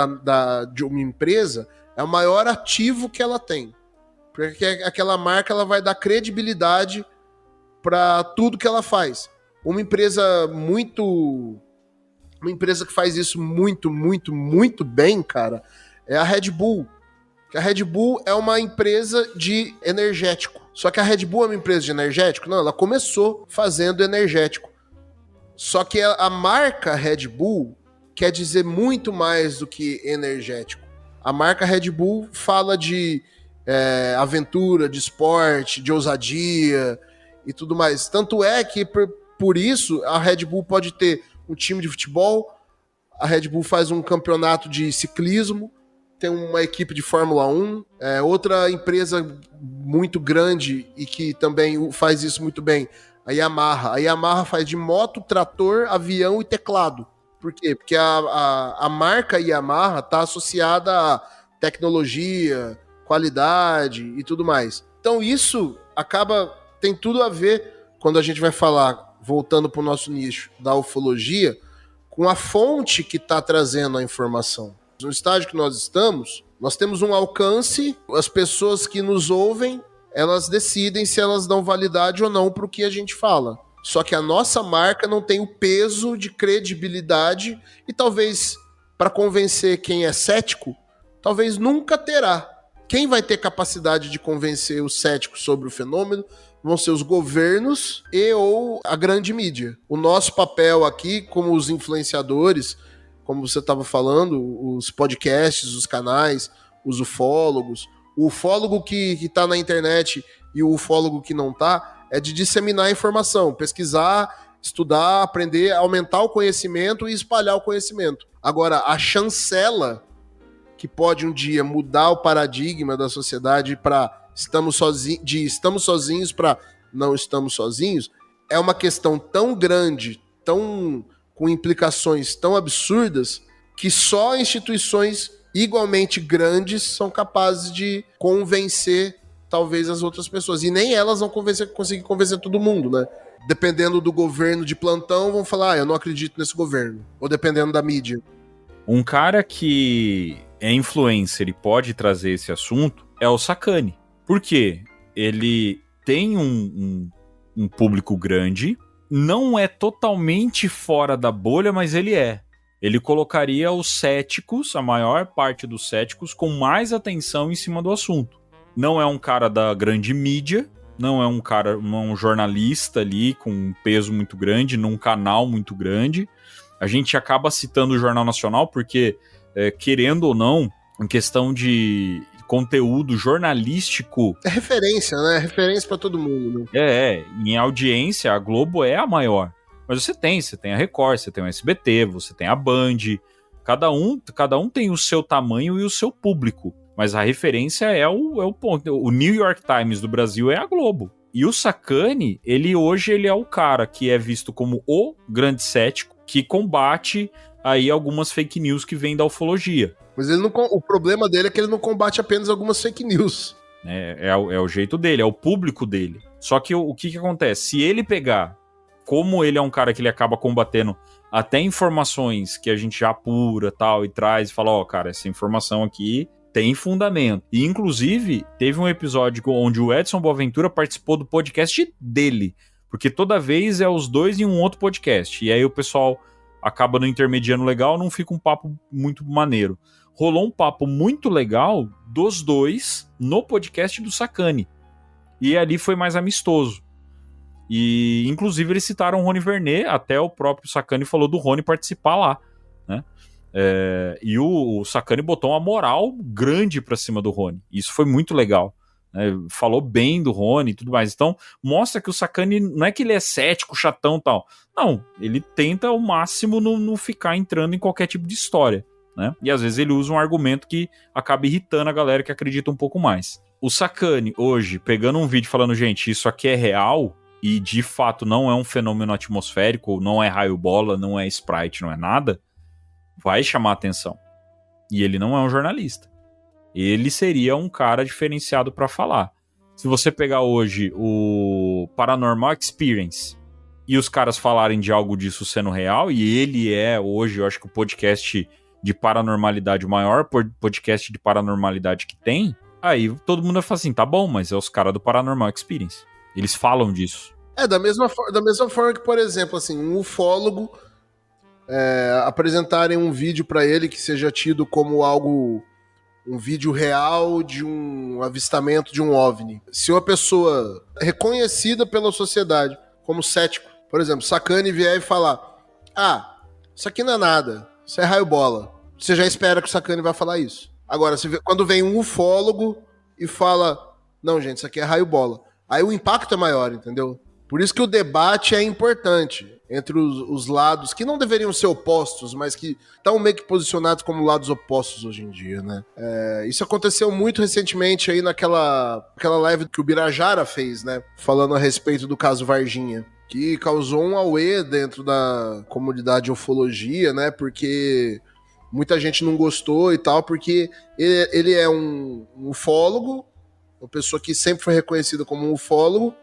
A: de uma empresa é o maior ativo que ela tem. Porque aquela marca ela vai dar credibilidade para tudo que ela faz. Uma empresa que faz isso muito, muito, muito bem, cara, é a Red Bull. Que a Red Bull é uma empresa de energético. Só que a Red Bull é uma empresa de energético? Não, ela começou fazendo energético. Só que a marca Red Bull quer dizer muito mais do que energético. A marca Red Bull fala de aventura, de esporte, de ousadia e tudo mais. Tanto é que, por isso, a Red Bull pode ter um time de futebol, a Red Bull faz um campeonato de ciclismo, tem uma equipe de Fórmula 1, outra empresa muito grande e que também faz isso muito bem, a Yamaha. A Yamaha faz de moto, trator, avião e teclado. Por quê? Porque a marca Yamaha está associada a tecnologia, qualidade e tudo mais. Então isso tem tudo a ver quando a gente vai falar, voltando para o nosso nicho da ufologia, com a fonte que está trazendo a informação. No estágio que nós estamos, nós temos um alcance, as pessoas que nos ouvem, elas decidem se elas dão validade ou não para o que a gente fala. Só que a nossa marca não tem o peso de credibilidade e talvez, para convencer quem é cético, talvez nunca terá. Quem vai ter capacidade de convencer os céticos sobre o fenômeno vão ser os governos e ou a grande mídia. O nosso papel aqui, como os influenciadores, como você estava falando, os podcasts, os canais, os ufólogos, o ufólogo que está na internet e o ufólogo que não está, é de disseminar a informação, pesquisar, estudar, aprender, aumentar o conhecimento e espalhar o conhecimento. Agora, a chancela que pode um dia mudar o paradigma da sociedade para estamos sozinhos para não estamos sozinhos, é uma questão tão grande, com implicações tão absurdas, que só instituições igualmente grandes são capazes de convencer talvez as outras pessoas. E nem elas vão conseguir convencer todo mundo, né? Dependendo do governo de plantão, vão falar, eu não acredito nesse governo. Ou dependendo da mídia.
B: Um cara que é influencer e pode trazer esse assunto é o Sacani. Por quê? Ele tem um público grande, não é totalmente fora da bolha, mas ele é. Ele colocaria os céticos, a maior parte dos céticos, com mais atenção em cima do assunto. Não é um cara da grande mídia, não é um jornalista ali com um peso muito grande, num canal muito grande. A gente acaba citando o Jornal Nacional porque, querendo ou não, em questão de conteúdo jornalístico...
A: É referência, né? É referência pra todo mundo. Né?
B: Em audiência, a Globo é a maior. Mas você tem a Record, você tem o SBT, você tem a Band. Cada um tem o seu tamanho e o seu público. Mas a referência é o ponto. O New York Times do Brasil é a Globo. E o Sacani, hoje ele é o cara que é visto como o grande cético que combate aí algumas fake news que vêm da ufologia.
A: Mas o problema dele é que ele não combate apenas algumas fake news.
B: É o jeito dele, é o público dele. Só que o que acontece? Se ele pegar, como ele é um cara que ele acaba combatendo até informações que a gente já apura tal, e traz e fala, cara, essa informação aqui tem fundamento. E, inclusive, teve um episódio onde o Edson Boaventura participou do podcast dele. Porque toda vez é os dois em um outro podcast. E aí o pessoal acaba no intermediano legal, não fica um papo muito maneiro. Rolou um papo muito legal dos dois no podcast do Sacani. E ali foi mais amistoso. E, inclusive, eles citaram o Rony Vernet, até o próprio Sacani falou do Rony participar lá, né? E o Sacani botou uma moral grande pra cima do Rony. Isso foi muito legal, né? Falou bem do Rony e tudo mais. Então, mostra que o Sacani não é que ele é cético, chatão e tal. Não, ele tenta ao máximo não ficar entrando em qualquer tipo de história, né? E às vezes ele usa um argumento que acaba irritando a galera que acredita um pouco mais. O Sacani, hoje, pegando um vídeo falando, gente, isso aqui é real e de fato não é um fenômeno atmosférico, não é raio-bola, não é Sprite, não é nada, vai chamar atenção. E ele não é um jornalista. Ele seria um cara diferenciado para falar. Se você pegar hoje o Paranormal Experience e os caras falarem de algo disso sendo real, e ele é hoje, eu acho que o podcast de paranormalidade, o maior podcast de paranormalidade que tem, aí todo mundo vai falar assim, tá bom, mas é os caras do Paranormal Experience. Eles falam disso.
A: Da mesma forma que, por exemplo, assim, um ufólogo apresentarem um vídeo para ele que seja tido como um vídeo real de um avistamento de um OVNI. Se uma pessoa reconhecida pela sociedade como cético, por exemplo, Sacani vier e falar, isso aqui não é nada, isso é raio-bola. Você já espera que o Sacani vai falar isso. Agora, quando vem um ufólogo e fala, não, gente, isso aqui é raio-bola, aí o impacto é maior, entendeu? Por isso que o debate é importante entre os lados que não deveriam ser opostos, mas que estão meio que posicionados como lados opostos hoje em dia, né? Isso aconteceu muito recentemente aí naquela live que o Birajara fez, né? Falando a respeito do caso Varginha, que causou um auê dentro da comunidade de ufologia, né? Porque muita gente não gostou e tal, porque ele é um ufólogo, uma pessoa que sempre foi reconhecida como um ufólogo,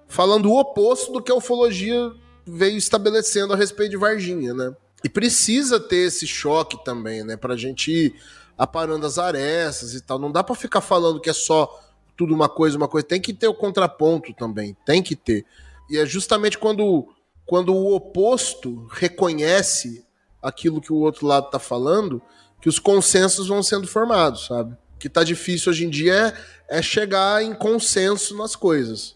A: falando o oposto do que a ufologia veio estabelecendo a respeito de Varginha, né? E precisa ter esse choque também, né? Pra gente ir aparando as arestas e tal. Não dá pra ficar falando que é só tudo uma coisa. Tem que ter o contraponto também. Tem que ter. E é justamente quando o oposto reconhece aquilo que o outro lado tá falando, que os consensos vão sendo formados, sabe? O que tá difícil hoje em dia é chegar em consenso nas coisas.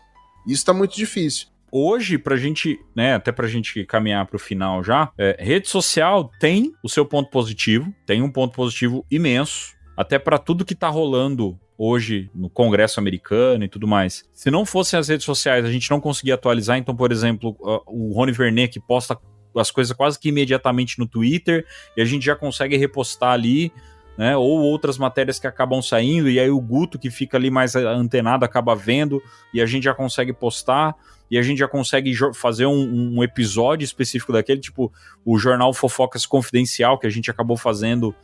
A: Isso tá muito difícil.
B: Hoje, pra gente, né, até pra gente caminhar pro final já, rede social tem o seu ponto positivo, tem um ponto positivo imenso, até pra tudo que tá rolando hoje no Congresso americano e tudo mais. Se não fossem as redes sociais, a gente não conseguia atualizar. Então, por exemplo, o Rony Vernet, que posta as coisas quase que imediatamente no Twitter, e a gente já consegue repostar ali, né, ou outras matérias que acabam saindo, e aí o Guto, que fica ali mais antenado, acaba vendo, e a gente já consegue postar, e a gente já consegue fazer um episódio específico daquele, tipo o Jornal Fofocas Confidencial, que a gente acabou fazendo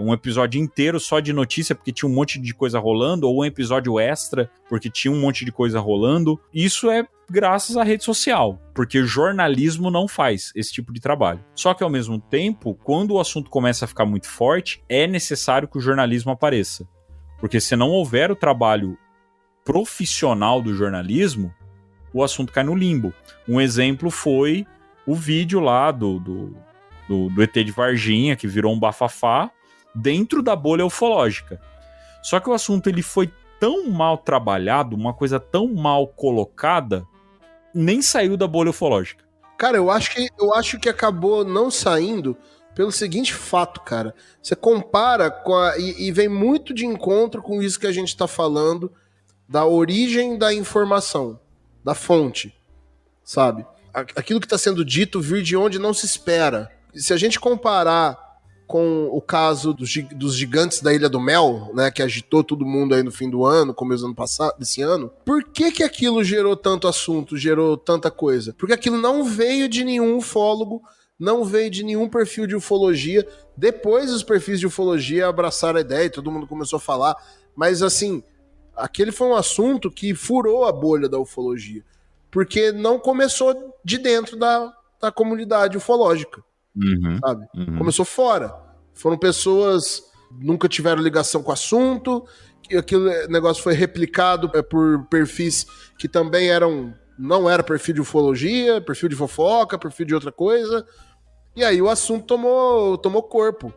B: um episódio inteiro só de notícia, porque tinha um monte de coisa rolando, ou um episódio extra, porque tinha um monte de coisa rolando. Isso é graças à rede social, porque jornalismo não faz esse tipo de trabalho. Só que, ao mesmo tempo, quando o assunto começa a ficar muito forte, é necessário que o jornalismo apareça. Porque se não houver o trabalho profissional do jornalismo, o assunto cai no limbo. Um exemplo foi o vídeo lá do ET de Varginha, que virou um bafafá, dentro da bolha ufológica. Só que o assunto ele foi tão mal trabalhado, uma coisa tão mal colocada, nem saiu da bolha ufológica.
A: Cara, eu acho que acabou não saindo pelo seguinte fato, cara. Você compara e vem muito de encontro com isso que a gente tá falando, da origem da informação, da fonte, sabe? Aquilo que está sendo dito vir de onde não se espera. Se a gente comparar com o caso dos gigantes da Ilha do Mel, né, que agitou todo mundo aí no fim do ano, começo do ano passado, desse ano, por que aquilo gerou tanto assunto, gerou tanta coisa? Porque aquilo não veio de nenhum ufólogo, não veio de nenhum perfil de ufologia. Depois os perfis de ufologia abraçaram a ideia e todo mundo começou a falar, mas assim, aquele foi um assunto que furou a bolha da ufologia, porque não começou de dentro da comunidade ufológica. Sabe? Começou fora. Foram pessoas que nunca tiveram ligação com o assunto, que aquele negócio foi replicado por perfis que também não era perfil de ufologia, perfil de fofoca, perfil de outra coisa. E aí o assunto tomou corpo.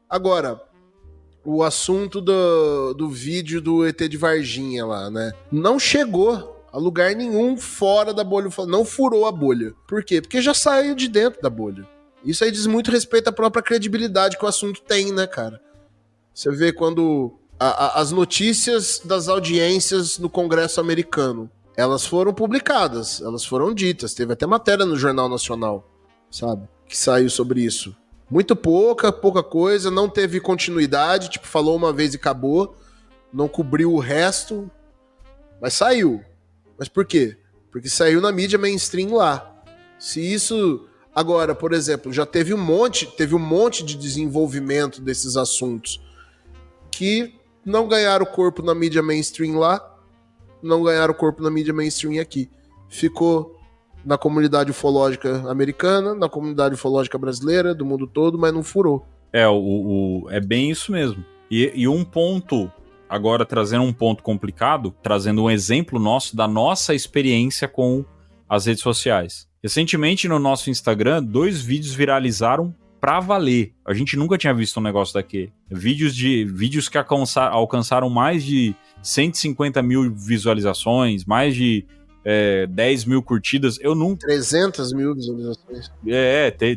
A: Agora, o assunto do vídeo do ET de Varginha lá, né? Não chegou a lugar nenhum fora da bolha, não furou a bolha. Por quê? Porque já saiu de dentro da bolha. Isso aí diz muito respeito à própria credibilidade que o assunto tem, né, cara? Você vê quando as notícias das audiências no Congresso americano, elas foram publicadas, elas foram ditas, teve até matéria no Jornal Nacional, sabe? Que saiu sobre isso. Muito pouca coisa, não teve continuidade, tipo, falou uma vez e acabou, não cobriu o resto, mas saiu. Mas por quê? Porque saiu na mídia mainstream lá. Se isso... Agora, por exemplo, já teve um monte de desenvolvimento desses assuntos que não ganharam corpo na mídia mainstream lá, não ganharam corpo na mídia mainstream aqui. Ficou na comunidade ufológica americana, na comunidade ufológica brasileira, do mundo todo, mas não furou.
B: É bem isso mesmo. E um ponto, agora trazendo um ponto complicado, trazendo um exemplo nosso da nossa experiência com as redes sociais. Recentemente no nosso Instagram, 2 vídeos viralizaram pra valer. A gente nunca tinha visto um negócio daquele. Vídeos que alcançaram mais de 150 mil visualizações, mais de 10 mil curtidas.
A: 300 mil visualizações.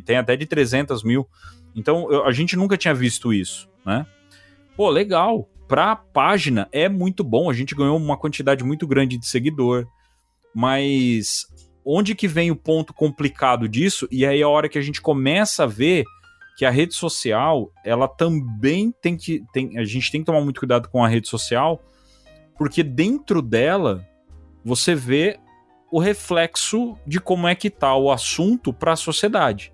B: Tem até de 300 mil. Então a gente nunca tinha visto isso, né? Pô, legal. Pra página é muito bom. A gente ganhou uma quantidade muito grande de seguidor. Mas... onde que vem o ponto complicado disso? E aí a hora que a gente começa a ver que a rede social, ela também a gente tem que tomar muito cuidado com a rede social, porque dentro dela você vê o reflexo de como é que tá o assunto para a sociedade.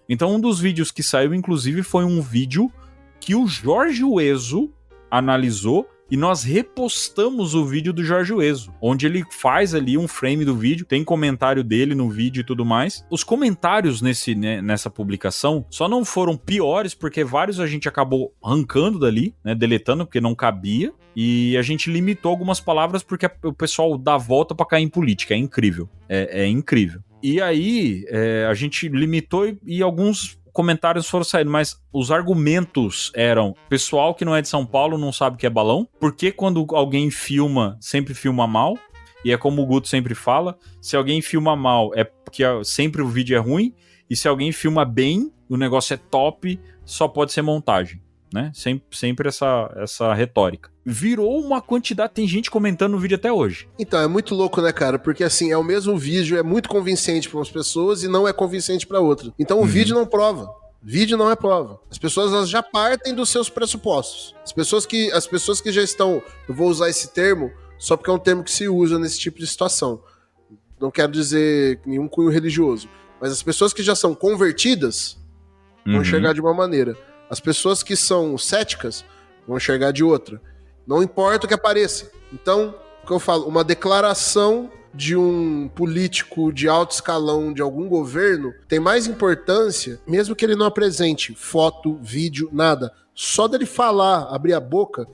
B: Então um dos vídeos que saiu, inclusive, foi um vídeo que o Jorge Ueso analisou e nós repostamos o vídeo do Jorge Ueso, onde ele faz ali um frame do vídeo, tem comentário dele no vídeo e tudo mais. Os comentários nessa publicação só não foram piores, porque vários a gente acabou arrancando dali, né, deletando, porque não cabia, e a gente limitou algumas palavras porque o pessoal dá volta pra cair em política, é incrível, é incrível. E aí, a gente limitou e alguns comentários foram saindo, mas os argumentos eram: pessoal que não é de São Paulo não sabe o que é balão, porque quando alguém filma, sempre filma mal, e é como o Guto sempre fala, se alguém filma mal é porque sempre o vídeo é ruim, e se alguém filma bem, o negócio é top, só pode ser montagem, né? Sempre essa retórica. Virou uma quantidade, tem gente comentando no vídeo até hoje.
A: Então, é muito louco, né, cara? Porque, assim, é o mesmo vídeo, é muito convincente para umas pessoas e não é convincente para outras. Então, o vídeo não prova. Vídeo não é prova. As pessoas, elas já partem dos seus pressupostos. As pessoas que já estão... Eu vou usar esse termo só porque é um termo que se usa nesse tipo de situação. Não quero dizer nenhum cunho religioso. Mas as pessoas que já são convertidas vão enxergar de uma maneira. As pessoas que são céticas vão enxergar de outra. Não importa o que apareça. Então, o que eu falo, uma declaração de um político de alto escalão de algum governo tem mais importância, mesmo que ele não apresente foto, vídeo, nada. Só dele falar, abrir a boca,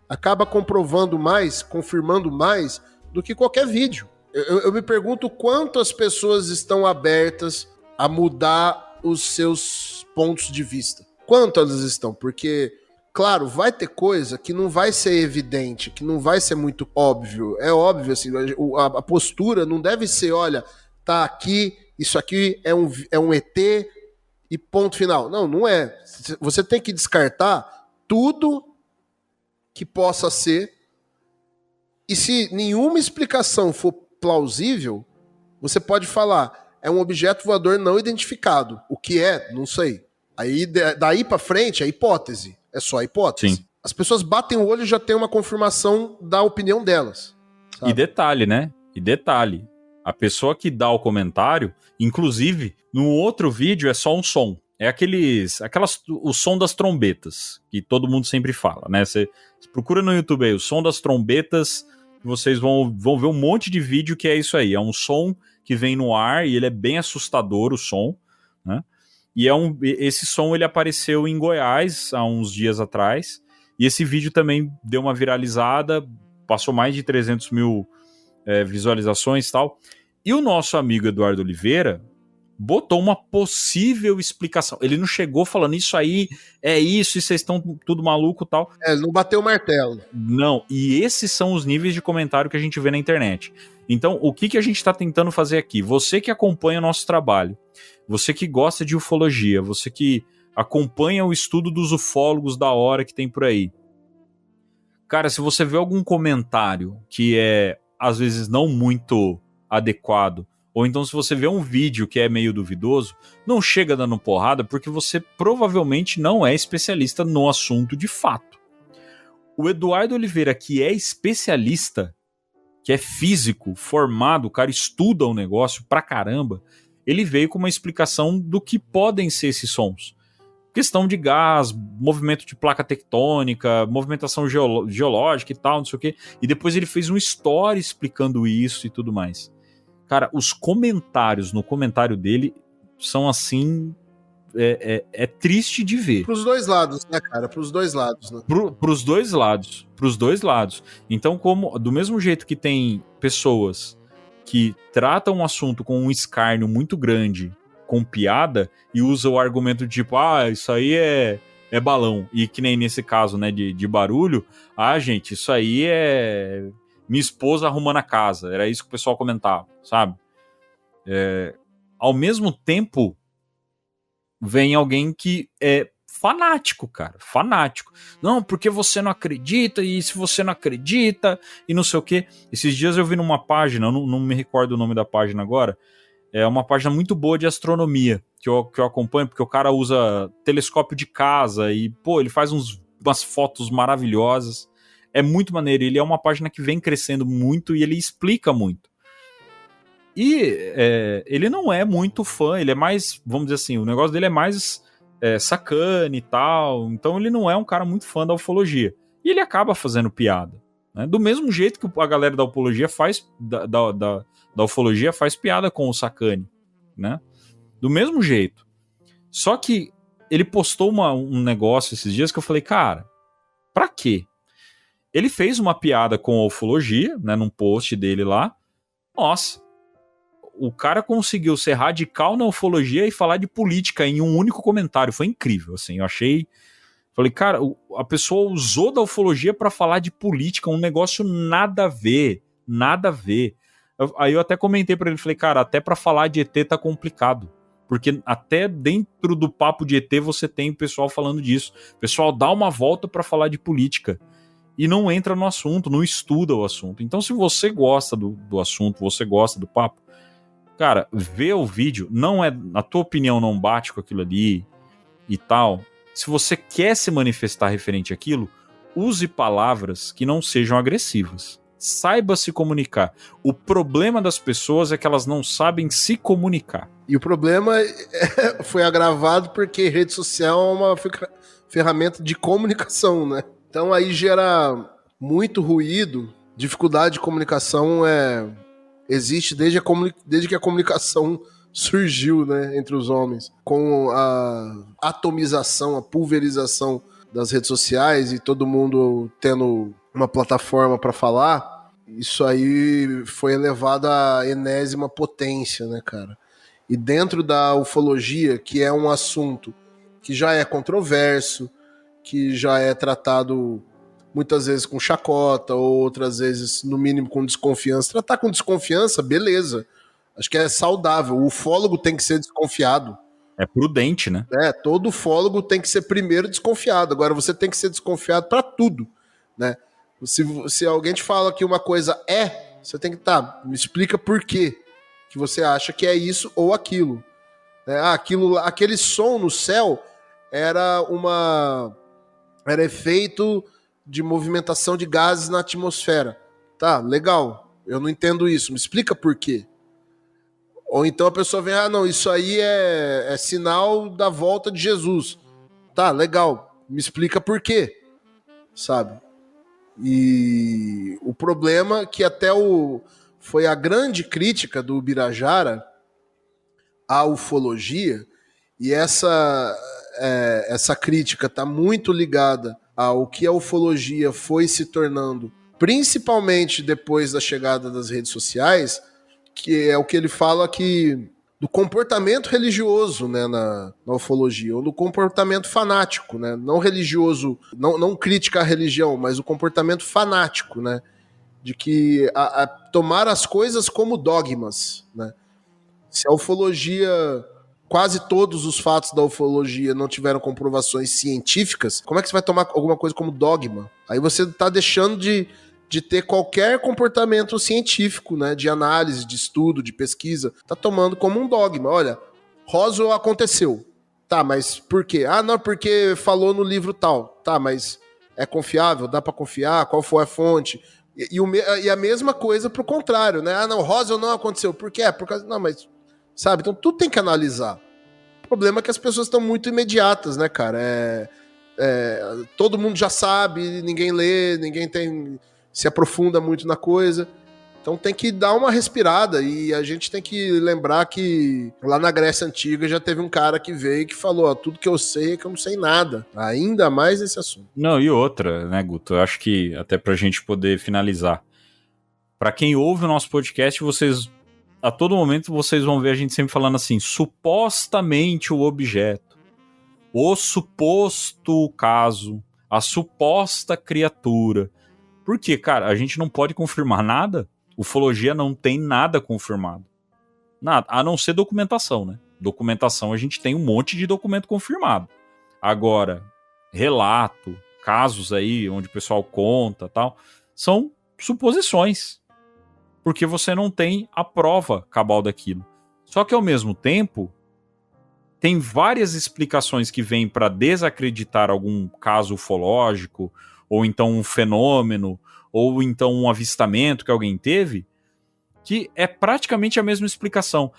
A: acaba comprovando mais, confirmando mais do que qualquer vídeo. Eu me pergunto quanto as pessoas estão abertas a mudar os seus pontos de vista. Quanto elas estão? Porque... Claro, vai ter coisa que não vai ser evidente, que não vai ser muito óbvio. É óbvio, assim, a postura não deve ser, olha, tá aqui, isso aqui é um ET e ponto final. Não, não é. Você tem que descartar tudo que possa ser, e se nenhuma explicação for plausível, você pode falar, é um objeto voador não identificado. O que é? Não sei. Aí, daí pra frente, é hipótese. É só a hipótese.
B: Sim.
A: As pessoas batem o olho e já tem uma confirmação da opinião delas. Sabe?
B: E detalhe, né? A pessoa que dá o comentário, inclusive, no outro vídeo é só um som. É o som das trombetas, que todo mundo sempre fala, né? Você procura no YouTube aí, o som das trombetas, vocês vão ver um monte de vídeo que é isso aí. É um som que vem no ar e ele é bem assustador, o som, né? E esse som ele apareceu em Goiás há uns dias atrás. E esse vídeo também deu uma viralizada, passou mais de 300 mil visualizações e tal. E o nosso amigo Eduardo Oliveira botou uma possível explicação. Ele não chegou falando isso aí, é isso, e vocês estão tudo maluco e tal.
A: Ele não bateu o martelo.
B: Não, e esses são os níveis de comentário que a gente vê na internet. Então, o que a gente está tentando fazer aqui? Você que acompanha o nosso trabalho, você que gosta de ufologia, você que acompanha o estudo dos ufólogos da hora que tem por aí. Cara, se você vê algum comentário que é, às vezes, não muito adequado, ou então se você vê um vídeo que é meio duvidoso, não chega dando porrada, porque você provavelmente não é especialista no assunto de fato. O Eduardo Oliveira, que é especialista, que é físico, formado, o cara estuda o negócio pra caramba, ele veio com uma explicação do que podem ser esses sons. Questão de gás, movimento de placa tectônica, movimentação geológica e tal, não sei o quê. E depois ele fez um story explicando isso e tudo mais. Cara, os comentários no comentário dele são assim... É triste de ver.
A: Pros dois lados, né, cara? Pros dois lados, né?
B: Pros dois lados. Então, do mesmo jeito que tem pessoas que tratam um assunto com um escárnio muito grande, com piada, e usam o argumento de tipo, isso aí é balão. E que nem nesse caso, né, de barulho, gente, isso aí é minha esposa arrumando a casa. Era isso que o pessoal comentava, sabe? Ao mesmo tempo, vem alguém que é fanático, cara, fanático. Não, porque você não acredita, e se você não acredita, e não sei o quê. Esses dias eu vi numa página, eu não me recordo o nome da página agora, é uma página muito boa de astronomia, que eu acompanho, porque o cara usa telescópio de casa, e, pô, ele faz umas fotos maravilhosas, é muito maneiro, ele é uma página que vem crescendo muito, e ele explica muito. E ele não é muito fã, ele é mais, vamos dizer assim, o negócio dele é mais sacane e tal, então ele não é um cara muito fã da ufologia. e ele acaba fazendo piada. Né? Do mesmo jeito que a galera da ufologia faz, da ufologia faz piada com o Sacani. Né? Do mesmo jeito. Só que ele postou um negócio esses dias que eu falei, cara, pra quê? Ele fez uma piada com a ufologia, né, num post dele lá. Nossa, o cara conseguiu ser radical na ufologia e falar de política em um único comentário. Foi incrível, assim, eu achei... Falei, cara, a pessoa usou da ufologia pra falar de política, um negócio nada a ver, nada a ver. Aí eu até comentei pra ele, falei, cara, até pra falar de ET tá complicado. Porque até dentro do papo de ET você tem o pessoal falando disso. O pessoal dá uma volta pra falar de política e não entra no assunto, não estuda o assunto. Então se você gosta do assunto, você gosta do papo, cara, vê o vídeo, não é, a tua opinião não bate com aquilo ali e tal. Se você quer se manifestar referente àquilo, use palavras que não sejam agressivas. Saiba se comunicar. O problema das pessoas é que elas não sabem se comunicar.
A: E o problema foi agravado porque rede social é uma ferramenta de comunicação, né? Então aí gera muito ruído. Dificuldade de comunicação existe desde que a comunicação surgiu, né, entre os homens. Com a atomização, a pulverização das redes sociais e todo mundo tendo uma plataforma para falar, isso aí foi elevado à enésima potência, né, cara? E dentro da ufologia, que é um assunto que já é controverso, que já é tratado muitas vezes com chacota, ou outras vezes, no mínimo, com desconfiança. Tratar com desconfiança, beleza. Acho que é saudável. O ufólogo tem que ser desconfiado.
B: É prudente, né?
A: Todo ufólogo tem que ser primeiro desconfiado. Agora, você tem que ser desconfiado para tudo, né? Se alguém te fala que uma coisa você tem que, me explica por quê que você acha que é isso ou aquilo. Aquele som no céu era efeito de movimentação de gases na atmosfera. Tá, legal. Eu não entendo isso. Me explica por quê. Ou então a pessoa vem, não, isso aí é sinal da volta de Jesus. Tá, legal. Me explica por quê. Sabe? E o problema que foi a grande crítica do Birajara à ufologia, e essa crítica está muito ligada ao que a ufologia foi se tornando, principalmente depois da chegada das redes sociais, que é o que ele fala que do comportamento religioso, né, na ufologia, ou do comportamento fanático, né, não religioso, não crítica à religião, mas o comportamento fanático, né, de que tomar as coisas como dogmas, né. Se a ufologia, quase todos os fatos da ufologia não tiveram comprovações científicas, como é que você vai tomar alguma coisa como dogma? Aí você está deixando de ter qualquer comportamento científico, né, de análise, de estudo, de pesquisa, tá tomando como um dogma. Olha, Roswell aconteceu. Tá, mas por quê? Não, porque falou no livro tal. Tá, mas é confiável? Dá pra confiar? Qual foi a fonte? E a mesma coisa pro contrário, né? Não, Roswell não aconteceu. Por quê? Por causa... Não, mas... Sabe? Então tudo tem que analisar. O problema é que as pessoas estão muito imediatas, né, cara? Todo mundo já sabe, ninguém lê, ninguém se aprofunda muito na coisa. Então tem que dar uma respirada, e a gente tem que lembrar que lá na Grécia Antiga já teve um cara que veio e que falou, tudo que eu sei é que eu não sei nada. Ainda mais esse assunto.
B: Não, e outra, né, Guto? Eu acho que até pra gente poder finalizar. Pra quem ouve o nosso podcast, a todo momento vocês vão ver a gente sempre falando assim, supostamente o objeto, o suposto caso, a suposta criatura. Por quê, cara? A gente não pode confirmar nada. Ufologia não tem nada confirmado. Nada, a não ser documentação, né? Documentação, a gente tem um monte de documento confirmado. Agora, relato, casos aí onde o pessoal conta, tal, são suposições. Porque você não tem a prova cabal daquilo. Só que ao mesmo tempo, tem várias explicações que vêm para desacreditar algum caso ufológico, ou então um fenômeno, ou então um avistamento que alguém teve, que é praticamente a mesma explicação.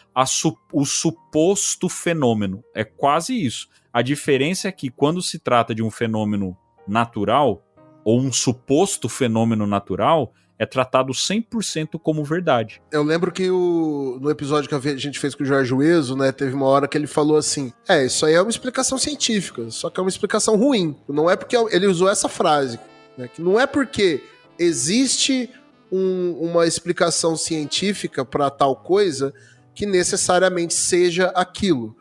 B: O suposto fenômeno. É quase isso. A diferença é que quando se trata de um fenômeno natural, ou um suposto fenômeno natural é tratado 100% como verdade.
A: Eu lembro que no episódio que a gente fez com o Jorge Ueso, né, teve uma hora que ele falou assim, isso aí é uma explicação científica, só que é uma explicação ruim. Não é porque ele usou essa frase, né, que não é porque existe uma explicação científica para tal coisa que necessariamente seja aquilo.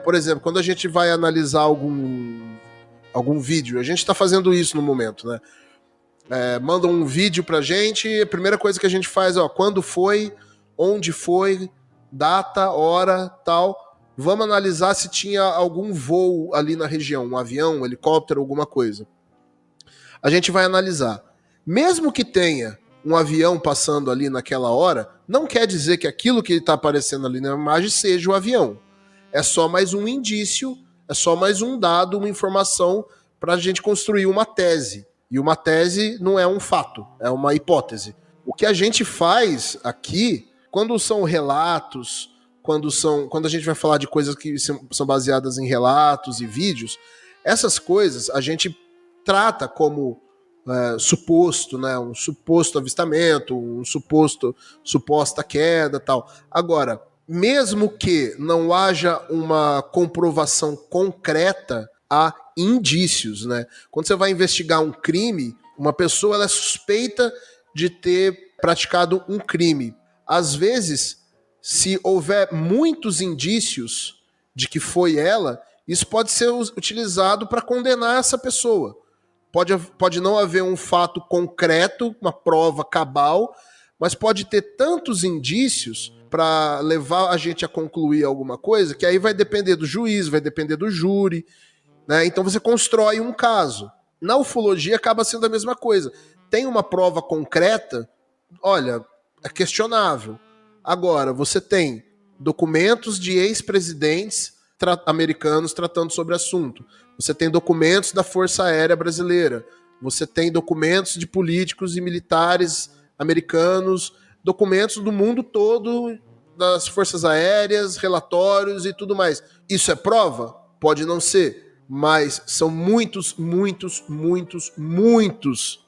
A: Por exemplo, quando a gente vai analisar algum vídeo, a gente está fazendo isso no momento, né? Mandam um vídeo pra gente, a primeira coisa que a gente faz é, quando foi, onde foi, data, hora, tal. Vamos analisar se tinha algum voo ali na região, um avião, um helicóptero, alguma coisa. A gente vai analisar. Mesmo que tenha um avião passando ali naquela hora, não quer dizer que aquilo que está aparecendo ali na imagem seja o avião. É só mais um indício, é só mais um dado, uma informação para a gente construir uma tese. E uma tese não é um fato, é uma hipótese. O que a gente faz aqui, quando são relatos, quando a gente vai falar de coisas que são baseadas em relatos e vídeos, essas coisas a gente trata como suposto, né, um suposto avistamento, suposta queda, tal. Agora, mesmo que não haja uma comprovação concreta, há indícios, né? Quando você vai investigar um crime, uma pessoa ela é suspeita de ter praticado um crime. Às vezes, se houver muitos indícios de que foi ela, isso pode ser utilizado para condenar essa pessoa. Pode não haver um fato concreto, uma prova cabal, mas pode ter tantos indícios para levar a gente a concluir alguma coisa, que aí vai depender do juiz, vai depender do júri, né? Então você constrói um caso. Na ufologia acaba sendo a mesma coisa. Tem uma prova concreta, olha, é questionável. Agora, você tem documentos de ex-presidentes americanos tratando sobre o assunto. Você tem documentos da Força Aérea Brasileira. Você tem documentos de políticos e militares americanos, documentos do mundo todo, das forças aéreas, relatórios e tudo mais. Isso é prova? Pode não ser, mas são muitos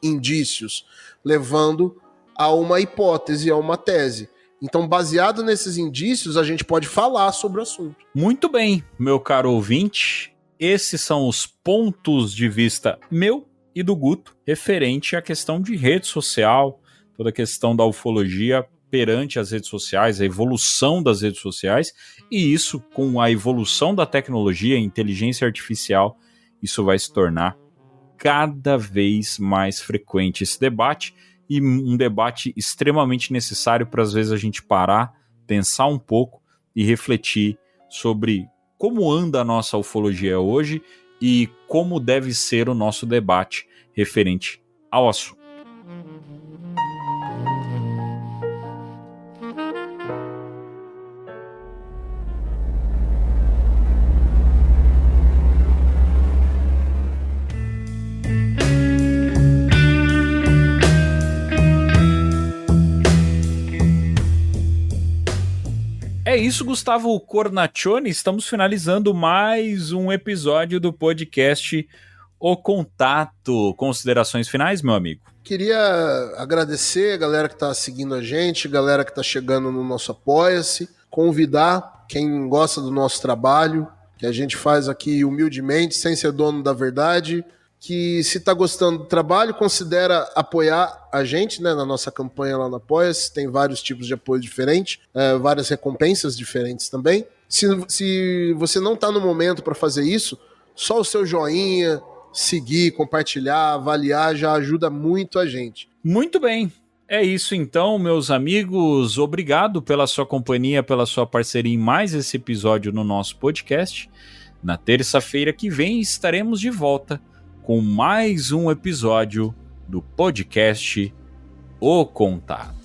A: indícios levando a uma hipótese, a uma tese. Então, baseado nesses indícios, a gente pode falar sobre o assunto.
B: Muito bem, meu caro ouvinte. Esses são os pontos de vista meu e do Guto referente à questão de rede social, toda a questão da ufologia perante as redes sociais, a evolução das redes sociais, e isso, com a evolução da tecnologia, a inteligência artificial, isso vai se tornar cada vez mais frequente esse debate, e um debate extremamente necessário para às vezes a gente parar, pensar um pouco e refletir sobre como anda a nossa ufologia hoje e como deve ser o nosso debate referente ao assunto. É isso, Gustavo Cornaccioni. Estamos finalizando mais um episódio do podcast O Contato. Considerações finais, meu amigo?
A: Queria agradecer a galera que está seguindo a gente, galera que está chegando no nosso Apoia-se, convidar quem gosta do nosso trabalho, que a gente faz aqui humildemente, sem ser dono da verdade, que se está gostando do trabalho, considera apoiar a gente, né, na nossa campanha lá no Apoia-se. Tem vários tipos de apoio diferentes, várias recompensas diferentes também. Se você não está no momento para fazer isso, só o seu joinha, seguir, compartilhar, avaliar, já ajuda muito a gente.
B: Muito bem. É isso então, meus amigos. Obrigado pela sua companhia, pela sua parceria em mais esse episódio no nosso podcast. Na terça-feira que vem estaremos de volta com mais um episódio do podcast O Contato.